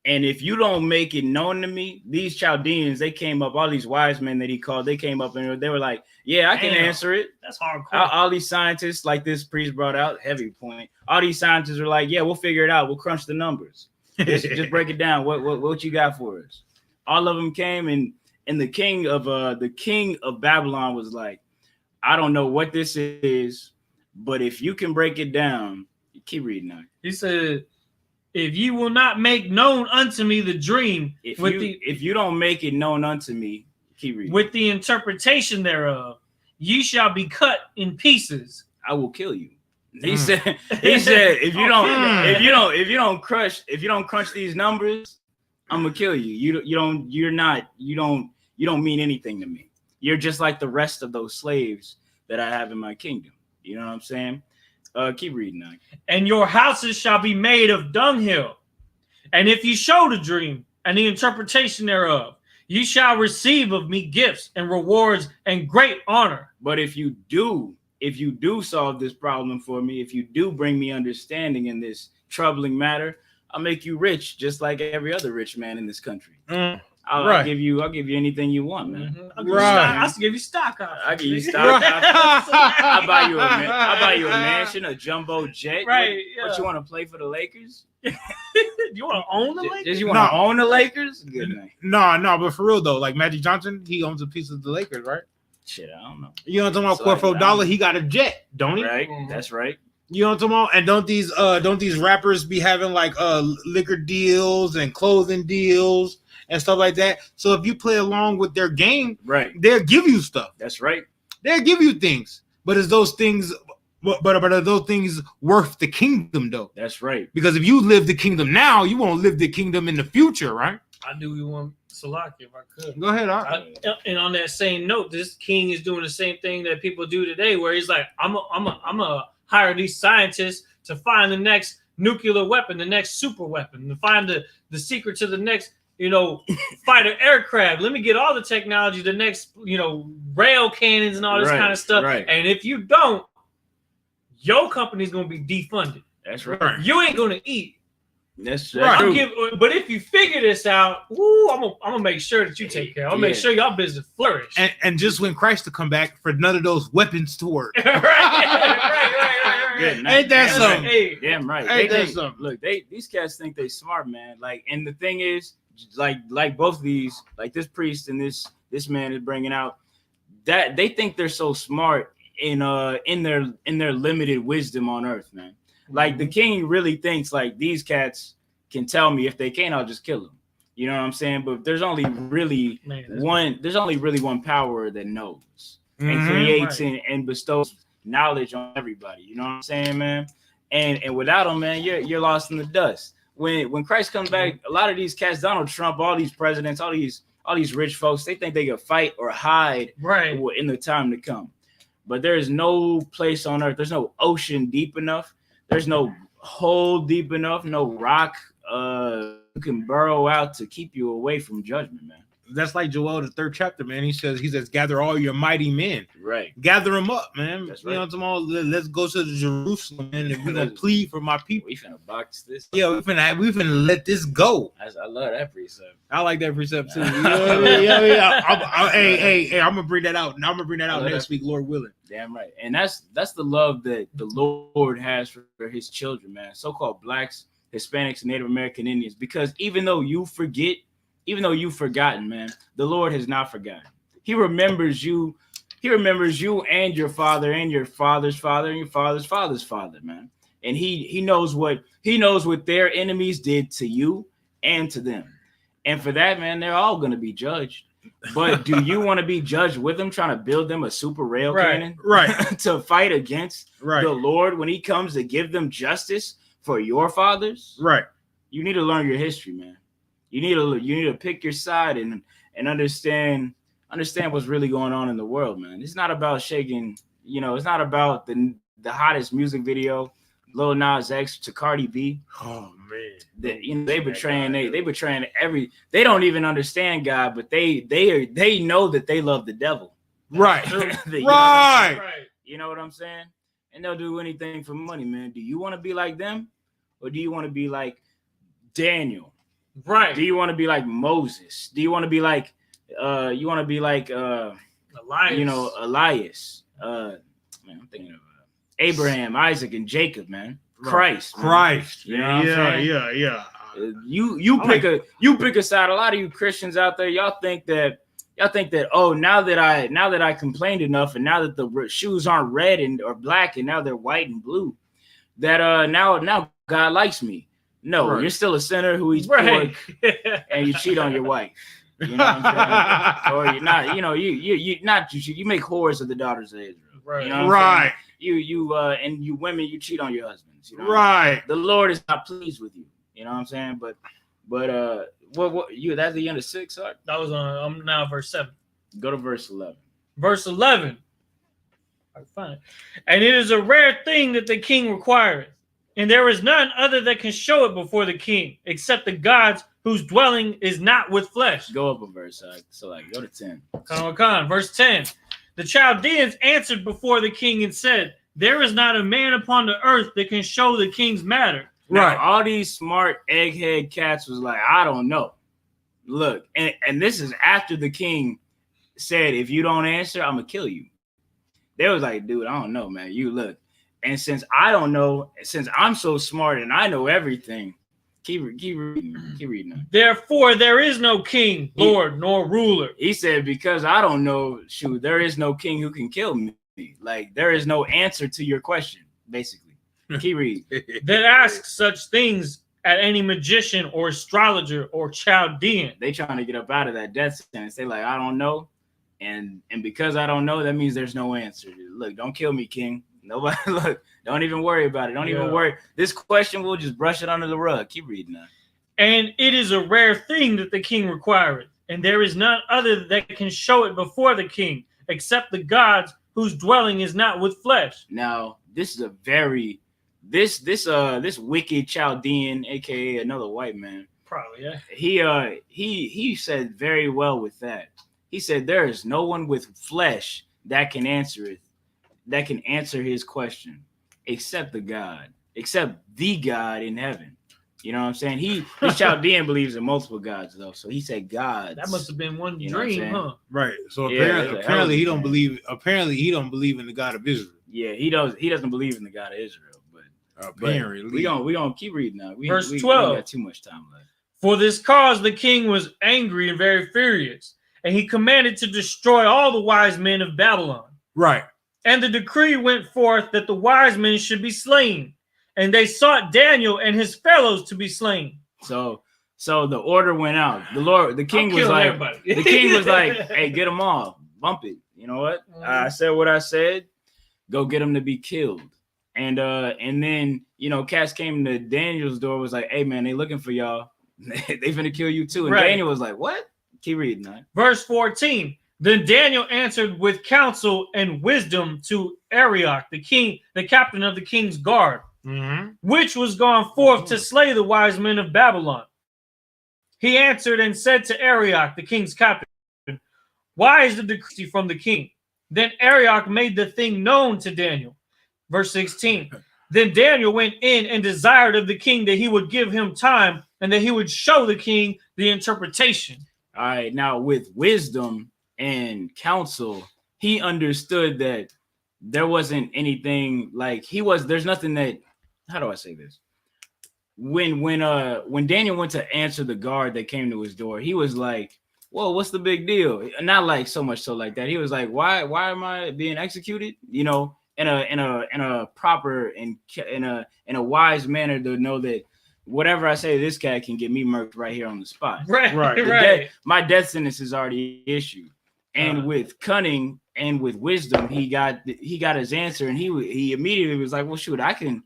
And if you don't make it known to me, these Chaldeans, they came up, all these wise men that he called, they came up and they were like, yeah, I can answer it. That's hardcore. All these scientists, like this priest brought out, heavy point. All these scientists were like, yeah, we'll figure it out. We'll crunch the numbers. Just break it down. What you got for us? All of them came, and the king of Babylon was like, I don't know what this is, but if you can break it down, keep reading now. He said, if you will not make known unto me the dream, if you don't make it known unto me, keep reading. With the interpretation thereof, ye shall be cut in pieces. I will kill you. He said, if you don't crunch these numbers, I'm gonna kill you. You don't mean anything to me. You're just like the rest of those slaves that I have in my kingdom. You know what I'm saying? Keep reading now. And your houses shall be made of dunghill. And if you show the dream and the interpretation thereof, you shall receive of me gifts and rewards and great honor. But if you do solve this problem for me, if you do bring me understanding in this troubling matter, I'll make you rich, just like every other rich man in this country. I'll give you anything you want, man. I'll give you stock. I'll give you stock. I'll buy you a mansion, a jumbo jet. Right. What you want to play for the Lakers? You want to own the Lakers? You want to own the Lakers? Good night. No, but for real though, like Magic Johnson, he owns a piece of the Lakers, right? Shit, I don't know. You know what I'm talking about? Corfo Dollar, he got a jet, don't he? Right, that's right. You know what I'm talking about? And don't these rappers be having like liquor deals and clothing deals and stuff like that? So if you play along with their game, right, they'll give you stuff. That's right. They'll give you things. But is those things are those things worth the kingdom though? That's right. Because if you live the kingdom now, you won't live the kingdom in the future, right? I do we want Salaki if I could. Go ahead. And on that same note, this king is doing the same thing that people do today, where he's like, I'm a hire these scientists to find the next nuclear weapon, the next super weapon, to find the secret to the next, fighter aircraft. Let me get all the technology, the next, rail cannons and all this kind of stuff. Right. And if you don't, your company's going to be defunded. That's right. You ain't going to eat. That's right. But if you figure this out, I'm gonna make sure that you take care. I'll make sure y'all business flourish. And just when Christ to come back for none of those weapons to work. right. Good. Ain't that something? Hey, damn right. Ain't that something? Look, these cats think they smart, man. Like, and the thing is, like both of these, like this priest and this man is bringing out, that they think they're so smart in their limited wisdom on earth, man. Like the king really thinks like these cats can tell me, if they can't, I'll just kill them. You know what I'm saying? But there's only really one power that knows and creates and bestows knowledge on everybody. You know what I'm saying, man? And without them, man, you're lost in the dust. When Christ comes back, a lot of these cats, Donald Trump, all these presidents, all these rich folks, they think they can fight or hide in the time to come. But there is no place on earth, there's no ocean deep enough, there's no hole deep enough, no rock you can burrow out to keep you away from judgment, man. That's like Joel, the 3rd chapter, man. He says, gather all your mighty men. Right. Gather them up, man. That's you right. know what I'm saying? Let's go to the Jerusalem, man, and we're going to plead for my people. We finna box this. Yeah, we finna let this go. I love that precept. I like that precept too. Yeah. Hey, I'm gonna bring that out. I'm gonna bring that out next week, Lord willing. Damn right. And that's the love that the Lord has for his children, man. So-called blacks, Hispanics, Native American Indians. Because even though you've forgotten, man, the Lord has not forgotten. He remembers you. He remembers you and your father and your father's father and your father's father's father, man. And he knows what their enemies did to you and to them. And for that, man, they're all going to be judged. But do you want to be judged with them, trying to build them a super rail cannon to fight against the Lord when he comes to give them justice for your fathers? Right. You need to learn your history, man. You need to pick your side and understand what's really going on in the world, man. It's not about shaking, it's not about the hottest music video, Lil Nas X to Cardi B. Oh man, they betraying they don't even understand God, but they know that they love the devil. Right. Right. You know what I'm saying? And they'll do anything for money, man. Do you want to be like them, or do you want to be like Daniel? Right. Do you want to be like Moses? Do you want to be like Elias? Elias. Man, I'm thinking of Abraham, Isaac, and Jacob, man. Christ. You know yeah. You pick a side. A lot of you Christians out there, y'all think that oh, now that I complained enough, and now that the shoes aren't red or black, and now they're white and blue, that now God likes me. No, you're still a sinner who eats pork and you cheat on your wife. You know what I'm saying? Or you're not. You make whores of the daughters of Israel. Right. You know what I'm saying? You women, you cheat on your husbands. You know? Right. The Lord is not pleased with you. You know what I'm saying? But that's the end of 6, huh? That was I'm now verse 7. Go to verse 11. Verse 11. I find it. And it is a rare thing that the king requireth, and there is none other that can show it before the king, except the gods whose dwelling is not with flesh. Go up a verse, go to 10. Verse 10. The Chaldeans answered before the king and said, there is not a man upon the earth that can show the king's matter. Now, all these smart egghead cats was like, I don't know. Look, and this is after the king said, if you don't answer, I'm gonna kill you. They was like, dude, I don't know, man. You look. And since I don't know, since I'm so smart and I know everything, keep reading. Therefore, there is no king, Lord, nor ruler. He said, because I don't know, there is no king who can kill me. Like, there is no answer to your question, basically. Keep reading. That asks such things at any magician or astrologer or Chaldean. They trying to get up out of that death sentence. They like, I don't know. And because I don't know, that means there's no answer. Look, don't kill me, king. Nobody, look, don't even worry about it. Don't even worry. This question, we'll just brush it under the rug. Keep reading that. And it is a rare thing that the king requireth, and there is none other that can show it before the king, except the gods whose dwelling is not with flesh. Now, this is a very this wicked Chaldean, aka another white man. Probably, yeah. He said very well with that. He said there is no one with flesh that can answer it, that can answer his question, except the God in heaven. You know what I'm saying? This Chaldean believes in multiple gods, though. So he said gods. That must have been one dream, huh? Right. So apparently he don't believe. Apparently he don't believe in the God of Israel. Yeah, he doesn't believe in the God of Israel. But apparently, we gonna keep reading now. Verse 12. We don't got too much time left. For this cause the king was angry and very furious, and he commanded to destroy all the wise men of Babylon. Right. And the decree went forth that the wise men should be slain, and they sought Daniel and his fellows to be slain. So the order went out. The king was like, hey, get them all, bump it. You know what? I said what I said. Go get them to be killed. And then, you know, cats came to Daniel's door, was like, hey man, they looking for y'all. They finna kill you too. And Daniel was like, what? Keep reading that. Verse 14. Then Daniel answered with counsel and wisdom to Arioch, the king, the captain of the king's guard, which was gone forth to slay the wise men of Babylon. He answered and said to Arioch, the king's captain, why is the decree from the king? Then Arioch made the thing known to Daniel. Verse 16. Then Daniel went in and desired of the king that he would give him time and that he would show the king the interpretation. All right, now with wisdom and counsel, he understood that there wasn't anything like there's nothing that, how do I say this? When Daniel went to answer the guard that came to his door, he was like, whoa, what's the big deal? Not like so much so like that. He was like, why am I being executed? You know, in a proper and in a wise manner to know that whatever I say to this cat can get me murked right here on the spot. Right. My death sentence is already issued. And with cunning and with wisdom, he got his answer, and he immediately was like, well, shoot, I can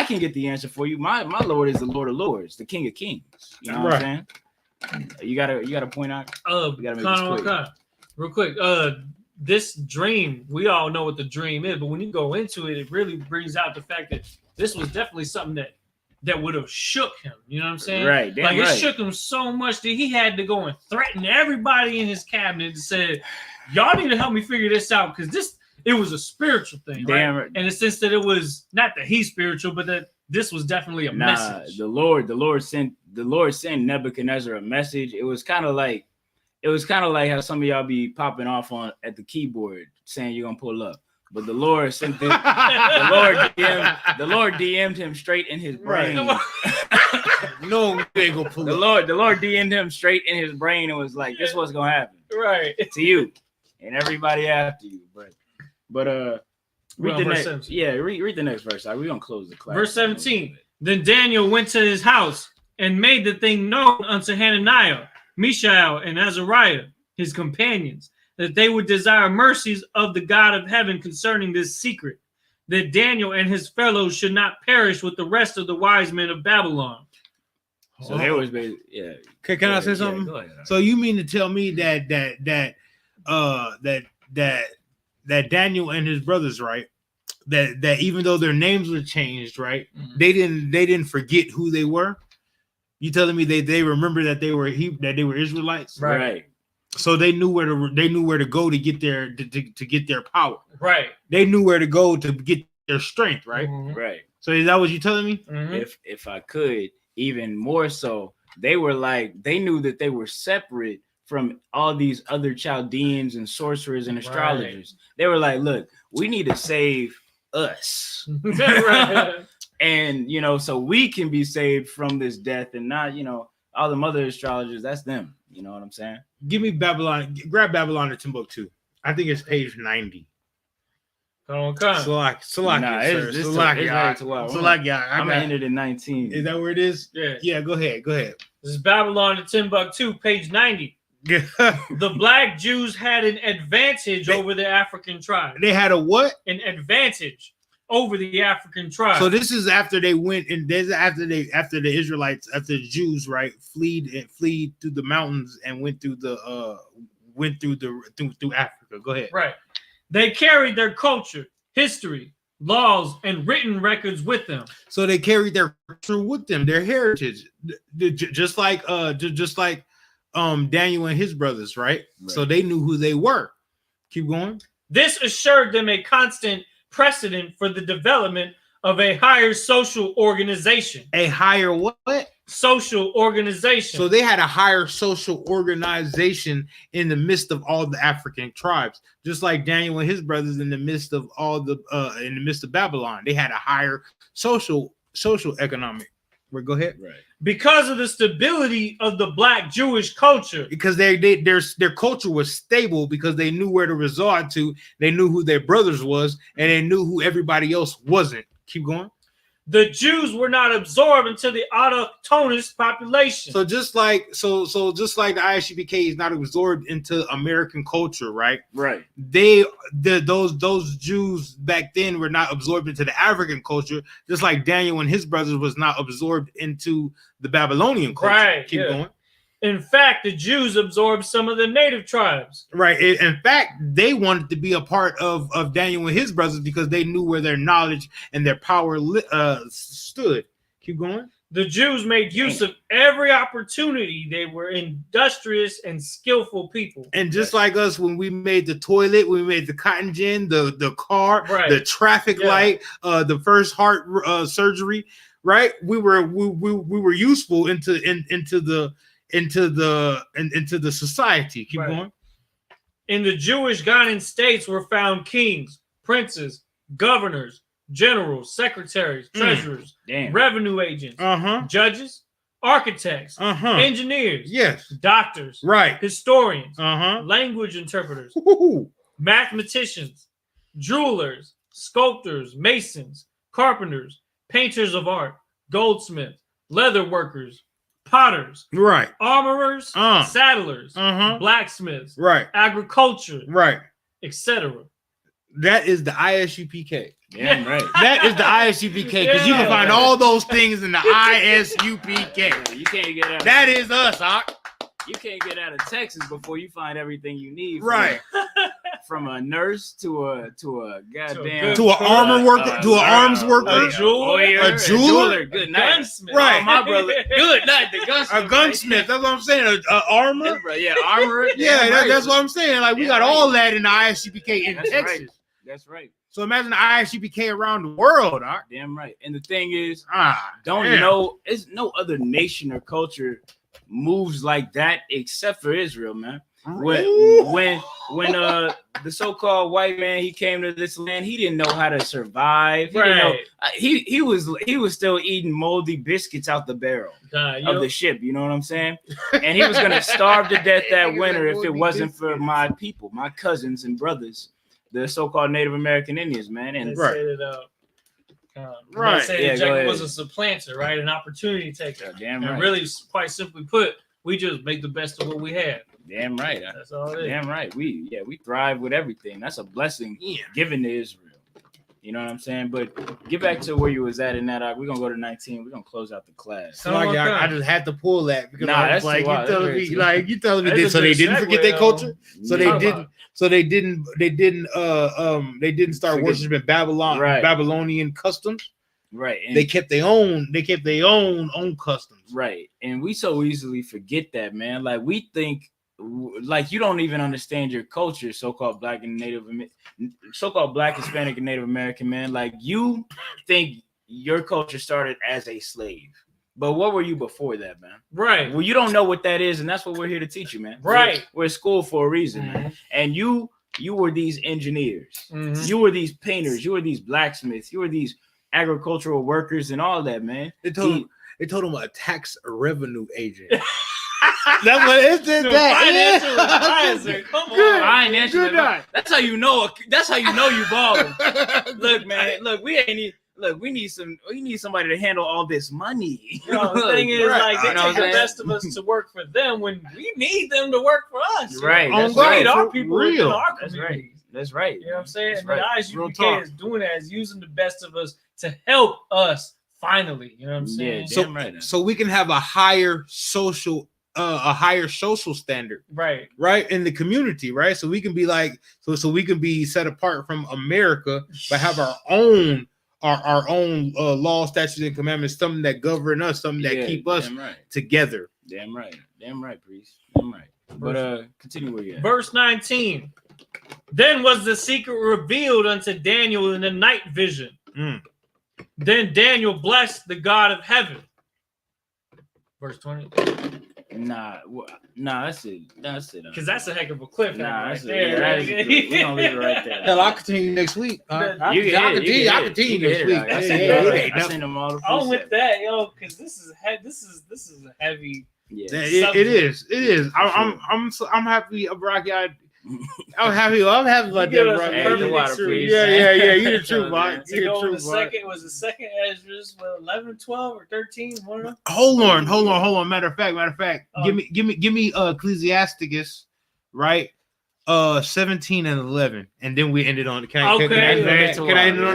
get the answer for you. My Lord is the Lord of Lords, the King of Kings. You know what I'm saying? You gotta point out. You gotta make this real quick. This dream, we all know what the dream is, but when you go into it, it really brings out the fact that this was definitely something that would have shook him. You know what I'm saying? Right. It shook him so much that he had to go and threaten everybody in his cabinet and said, y'all need to help me figure this out, because it was a spiritual thing. Right? In the sense that it was not that he's spiritual, but that this was definitely a message. The Lord sent Nebuchadnezzar a message. It was kind of like how some of y'all be popping off at the keyboard saying you're gonna pull up. But the Lord sent the Lord DM'd him straight in his brain. No, they go pull up. The Lord DM'd him straight in his brain and was like, this is what's gonna happen. Right. To you and everybody after you. But read the next. Yeah, read the next verse. We're gonna close the class. Verse 17. Then Daniel went to his house and made the thing known unto Hananiah, Mishael, and Azariah, his companions, that they would desire mercies of the God of heaven concerning this secret, that Daniel and his fellows should not perish with the rest of the wise men of Babylon. So there was basically, yeah. Can I say something? Go ahead. So you mean to tell me that Daniel and his brothers, right? That even though their names were changed, right? Mm-hmm. They didn't forget who they were. You telling me they remember that they were Israelites, right? So they knew where to go to get their to get their power, right? They knew where to go to get their strength, right? Mm-hmm. Right. So is that what you're telling me? Mm-hmm. If I could, even more so, they knew that they were separate from all these other Chaldeans and sorcerers and astrologers. Right. They were like, look, we need to save us. Right. And, so we can be saved from this death and not, all the other astrologers, that's them. You know what I'm saying? Give me Babylon. Grab Babylon to Timbuktu. I think it's page 90. Okay. Salakia. I'm going to end it in 19. Is that where it is? Yeah. Yeah, go ahead. This is Babylon to Timbuktu, page 90. The black Jews had an advantage over the African tribes. They had a what? An advantage over the African tribes. So this is after they went, and after the Israelites, after the Jews, right, fled through the mountains and went through Africa. Go ahead. Right. They carried their culture, history, laws, and written records with them. So they carried their culture with them, their heritage, just like Daniel and his brothers, right? So they knew who they were. Keep going. This assured them a constant precedent for the development of a higher social organization. A higher what? Social organization. So they had a higher social organization in the midst of all the African tribes, just like Daniel and his brothers in the midst of Babylon. They had a higher social economic. Go ahead. Right. Because of the stability of the Black Jewish culture. Because their culture was stable because they knew where to resort to. They knew who their brothers was, and they knew who everybody else wasn't. Keep going. The Jews were not absorbed into the autochthonous population. So just like the I.S.U.P.K. is not absorbed into American culture, right? Right. Those Jews back then were not absorbed into the African culture, just like Daniel and his brothers was not absorbed into the Babylonian culture. Right. Keep going. In fact, the Jews absorbed some of the native tribes. Right. In fact, they wanted to be a part of Daniel and his brothers because they knew where their knowledge and their power stood. Keep going. The Jews made use of every opportunity. They were industrious and skillful people. And just like us, when we made the toilet, we made the cotton gin, the car, Right. the traffic light, the first heart surgery, right? We were useful into the society. Keep Right. going. In the Jewish Ghanaian states were found kings, princes, governors, generals, secretaries, treasurers, Damn. revenue agents, judges, architects, engineers, Yes. doctors, Right. historians, language interpreters, Woo-hoo. mathematicians, jewelers, sculptors, masons, carpenters, painters of art, goldsmiths, leather workers, potters, Right. armorers, saddlers, blacksmiths, Right. agriculture, Right. etc. That is the I.S.U.P.K. Damn right. That is the I.S.U.P.K. because you can find all those things in the I.S.U.P.K. Yeah, you can't get out. That is us, Hawk. You can't get out of Texas before you find everything you need. Right. From a nurse to a goddamn To an armor worker, to an arms worker, a jeweler, a jeweler, good night. gunsmith. Right. Oh, my brother, good night. The gunsmith. a gunsmith. That's what I'm saying. A armor. Yeah, armor. Yeah, right. that's what I'm saying. Like we Yeah, got right. all that in the I.S.U.P.K. in That's Texas. right. That's right. So imagine the I.S.U.P.K. around the world, Hawk. Damn right. And the thing is, Damn. it's no other nation or culture moves like that except for Israel, man. When the so-called white man, he came to this land, he didn't know how to survive. He didn't know, he was still eating moldy biscuits out the barrel of the ship, you know what I'm saying? And he was gonna starve to death that winter if it wasn't for my people, my cousins and brothers, the so-called Native American Indians, man. And They say that, say that Jacob was a supplanter, right? An opportunity taker. Damn and right. really, quite simply put, we just make the best of what we have. Damn right. That's all it is. Damn right. We thrive with everything. That's a blessing given to Israel. You know what I'm saying? But get back to where you was at in that. We're gonna go to 19. We're gonna close out the class. So like, I just had to pull that because I was like, you telling me That's this, a so they good didn't forget their segue, culture. So Yeah. they didn't start worshiping Babylonian customs. Right. And They kept their own customs. right. And we so easily forget that, man. Like we think like you don't even understand your culture, so-called black, Hispanic, and Native American, man. Like you think your culture started as a slave. But what were you before that, man? Right. Well, you don't know what that is, and that's what we're here to teach you, man. Right. We're at school for a reason, man. And you were these engineers. Mhm. You were these painters. You were these blacksmiths. You were these agricultural workers and all that, man. They told him a tax revenue agent. That's what it did. Financial advisor. Come on. Financial Good advisor. night. That's how you know. That's how you know you balling. Look, man. Look, we need somebody to handle all this money. You know, the thing is, like, they You know take what the I'm best of us to work for them when we need them to work for us. you Right, know? that's We right. need our For people real. in our That's communities. right. That's right. You know what I'm saying? That's And right. the Real I.S.U.P.K. talk. is doing that, is using the best of us to help us finally. You know what I'm saying? Yeah, damn right. So we can have a higher social standard, Right. right, in the community, right? So we can be like, so we can be set apart from America, but have our own law, statutes, and commandments, something that govern us, something that keep us together. Damn right, priest. Damn right. But continue where you at. Verse 19. Then was the secret revealed unto Daniel in the night vision. Then Daniel blessed the God of heaven. Verse 20. Nah, that's it. Because that's a heck of a cliffhanger right Yeah, there. that is good. We're gonna leave it right there. Hell, I'll continue next week. You can hit it, I'll you continue can next hit it, week. dog. I seen them all. I'm with that, yo, because this is a heavy. Yeah, It is. I'm happy, Brocky. I'm happy about that, Brocky. Yeah. You the truth, Brock. To go in the second, was the second Esdras, 11, 12, or 13? One of them. Hold on. Matter of fact. Give me Ecclesiasticus, right? 17 and 11, and then we ended on. Can I end it on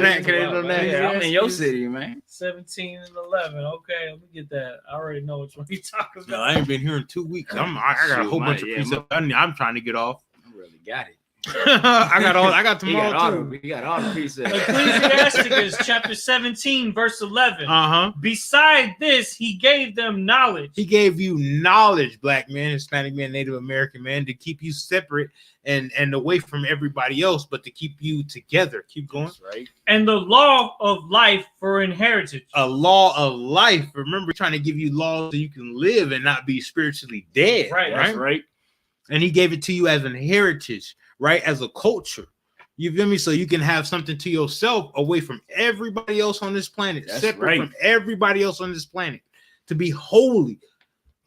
that? Yeah, I'm in your city, man. 17 and 11. Okay, let me get that. I already know which one you're talking about. No, I ain't been here in 2 weeks. I got a whole bunch of precepts I'm trying to get off. I really got it. I got tomorrow too. We got all the precepts. Ecclesiasticus chapter 17, verse 11. Beside this, he gave them knowledge. He gave you knowledge, black man, Hispanic man, Native American man, to keep you separate and away from everybody else, but to keep you together. Keep going. That's right. And the law of life for inheritance. A law of life. Remember, trying to give you laws so you can live and not be spiritually dead. Right. That's right. And he gave it to you as an heritage, right? As a culture. You feel me? So you can have something to yourself away from everybody else on this planet, separate from everybody else on this planet, to be holy,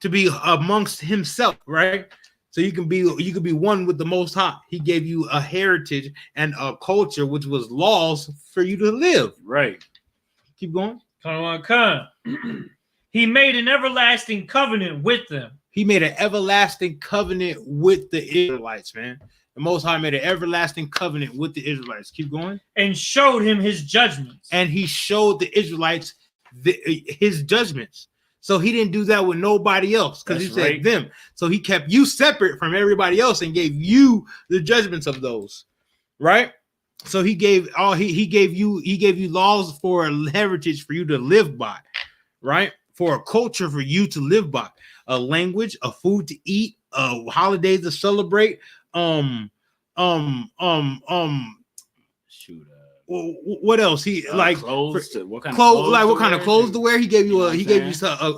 to be amongst himself, right? So you can be one with the Most High. He gave you a heritage and a culture, which was laws for you to live. Right. Keep going. Come. He made an everlasting covenant with them. He made an everlasting covenant with the Israelites, man. The Most High made an everlasting covenant with the Israelites. Keep going. And showed him his judgments. And he showed the Israelites his judgments. So he didn't do that with nobody else because he said them. So he kept you separate from everybody else and gave you the judgments of those, right? So he gave you laws for a heritage for you to live by, right? For a culture for you to live by, a language, a food to eat, holidays to celebrate. Shoot. What else? He like clothes. What kind of clothes to wear? He gave you something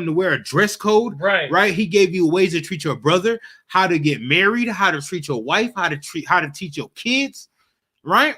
to wear, a dress code, right? He gave you ways to treat your brother, how to get married, how to treat your wife, how to teach your kids, right?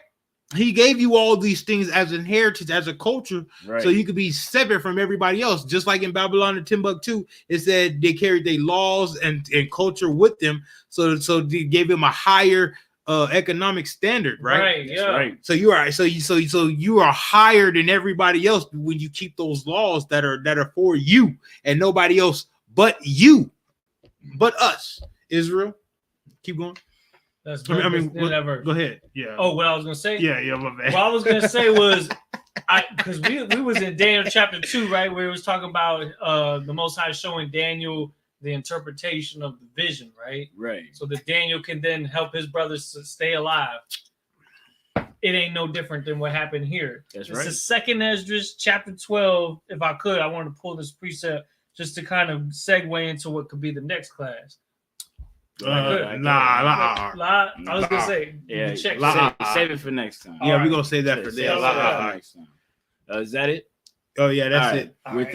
He gave you all these things as an heritage, as a culture, so you could be separate from everybody else. Just like in Babylon and Timbuktu, it said they carried their laws and culture with them, so they gave him a higher economic standard, right? Right. So you are higher than everybody else when you keep those laws that are for you and nobody else but you, but us, Israel. Keep going. That's go ahead. Yeah. Oh, what I was gonna say? Yeah, my bad. What I was gonna say was, because we was in Daniel chapter 2, right, where it was talking about the Most High showing Daniel the interpretation of the vision, right? Right. So that Daniel can then help his brothers to stay alive. It ain't no different than what happened here. That's it's right. the second Esdras, chapter 12. If I could, I wanted to pull this precept just to kind of segue into what could be the next class. I was gonna say, save it for next time. Yeah, we're gonna save that for next time. Is that it? Oh yeah, that's it. With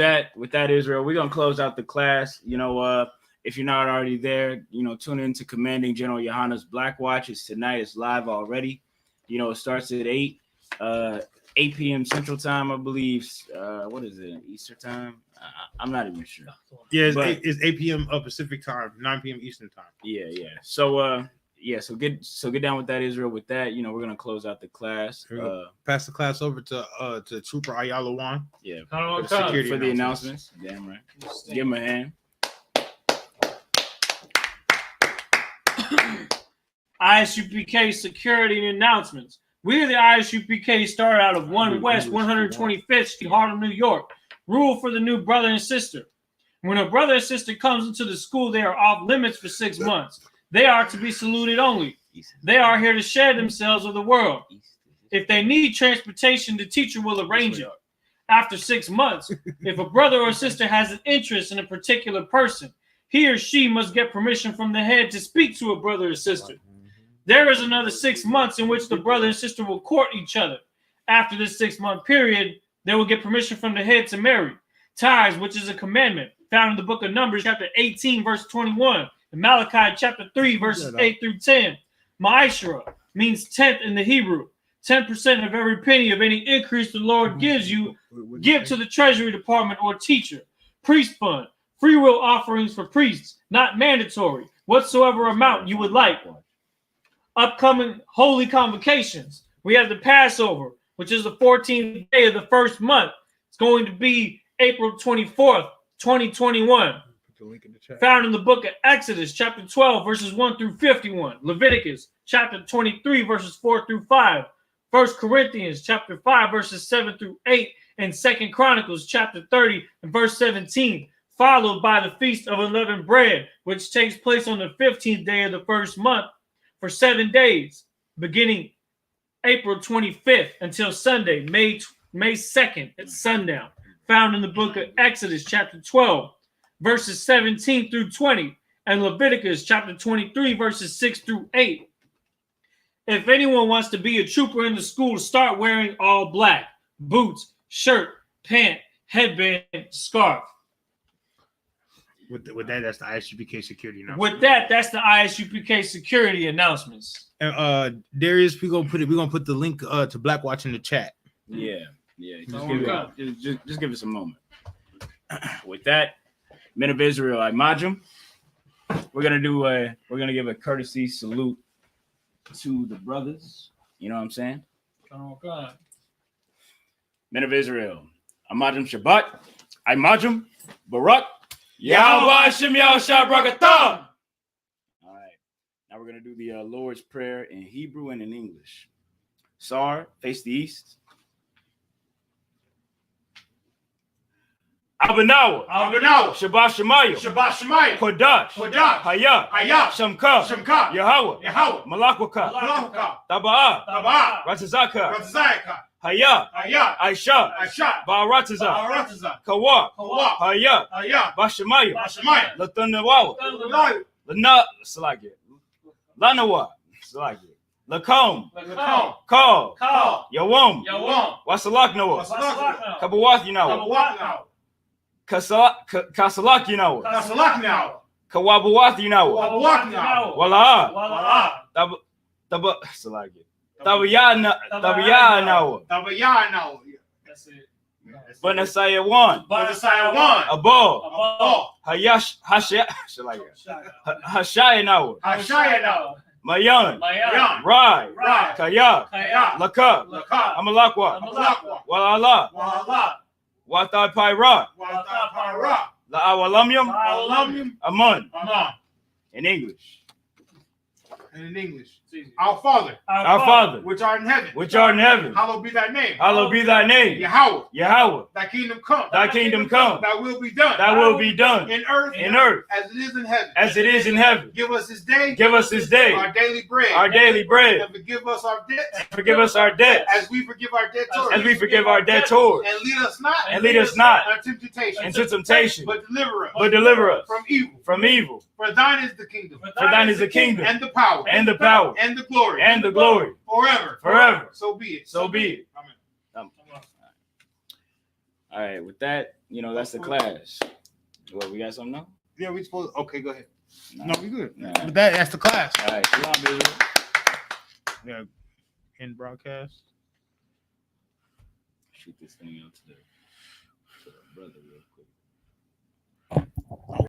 that, Israel, we're gonna close out the class. If you're not already there, tune in to Commanding General Yohana's Black Watch. It's tonight. It's live already. It starts at 8 p.m. Central Time, I believe. What is it? Eastern Time? I'm not even sure. Yeah, it's 8 p.m. Pacific Time, 9 p.m. Eastern Time. Yeah. So get down with that, Israel. With that, we're gonna close out the class. Pass the class over to Trooper Ayala Wan. Yeah, for the announcements. Damn right. Give him a hand. I.S.U.P.K. security and announcements. We are the I.S.U.P.K. started out of 1 West 125th Street, Harlem, New York. Rule for the new brother and sister. When a brother and sister comes into the school, they are off limits for 6 months. They are to be saluted only. They are here to share themselves with the world. If they need transportation, the teacher will arrange it. After 6 months, if a brother or sister has an interest in a particular person, he or she must get permission from the head to speak to a brother or sister. There is another 6 months in which the brother and sister will court each other. After this 6 month period, they will get permission from the head to marry. Tithes, which is a commandment, found in the book of Numbers, chapter 18, verse 21, and Malachi, chapter 3, verses 8 through 10. Ma'ashra means tenth in the Hebrew. 10% of every penny of any increase the Lord gives you, give to the treasury department or teacher. Priest fund, free will offerings for priests, not mandatory, whatsoever amount you would like. Upcoming holy convocations. We have the Passover, which is the 14th day of the first month. It's going to be April 24th, 2021. Found in the book of Exodus, chapter 12, verses 1 through 51. Leviticus, chapter 23, verses 4 through 5. 1 Corinthians, chapter 5, verses 7 through 8. And 2 Chronicles, chapter 30, and verse 17. Followed by the Feast of Unleavened Bread, which takes place on the 15th day of the first month for 7 days, beginning April 25th until Sunday, May 2nd at sundown. Found in the book of Exodus, chapter 12, verses 17 through 20, and Leviticus, chapter 23, verses 6 through 8. If anyone wants to be a trooper in the school, start wearing all black: boots, shirt, pant, headband, scarf. With that, that's the I.S.U.P.K security announcement. With that, that's the I.S.U.P.K security announcements. And Darius, we're gonna put the link to Black Watch in the chat. Yeah. Just give us a moment. With that, men of Israel, Imajim, we're gonna give a courtesy salute to the brothers. You know what I'm saying? Oh God. Men of Israel, Imajim Shabbat, Imajim Barak, Yahweh Hashem Yahushua Brakatham. All right, now we're gonna do the Lord's Prayer in Hebrew and in English. Sar, face the east. Abanawa, Shabbat Shemayim, Kodash, Hayah, Shamka, Yahweh, Malakwaka, Taba'ah, Ratazaka, Hayah, Aisha, Ba'arataza, Kawa, Hayah, Bashamayim, Latanawa, Lana, Salagi, Lanawa, Salagi, Lakom, Call, Yawam, Wasalaknawa, Kabawathinawa, Kasalakinawa, Kawabawathinawa, Wala, Salagi, Tabayanawa, That's it. Banasaya one, Abo, Hayash, Hashayanawa, Mayan, Rai, Kayak, Laka, Amalakwa, Walala, Wata Pyra, La Awalamyam, Amun. In English. And in English, our Father, which art in heaven, hallowed be thy name. Yahweh, Thy kingdom come. thy will be done, In earth, as it is in heaven. Give us this day our daily bread, and forgive us our debts, as we forgive our debtors. And lead us not into temptation, but deliver us from evil. For thine is the kingdom, And the power, and the glory, forever. So be it. Amen. All right, with that, that's the class. What, we got something now? Yeah, we supposed. Okay, go ahead. No, we good. Nah. But that's the class. All right, shalom, baby. Yeah, end broadcast. Shoot this thing out to the brother real quick.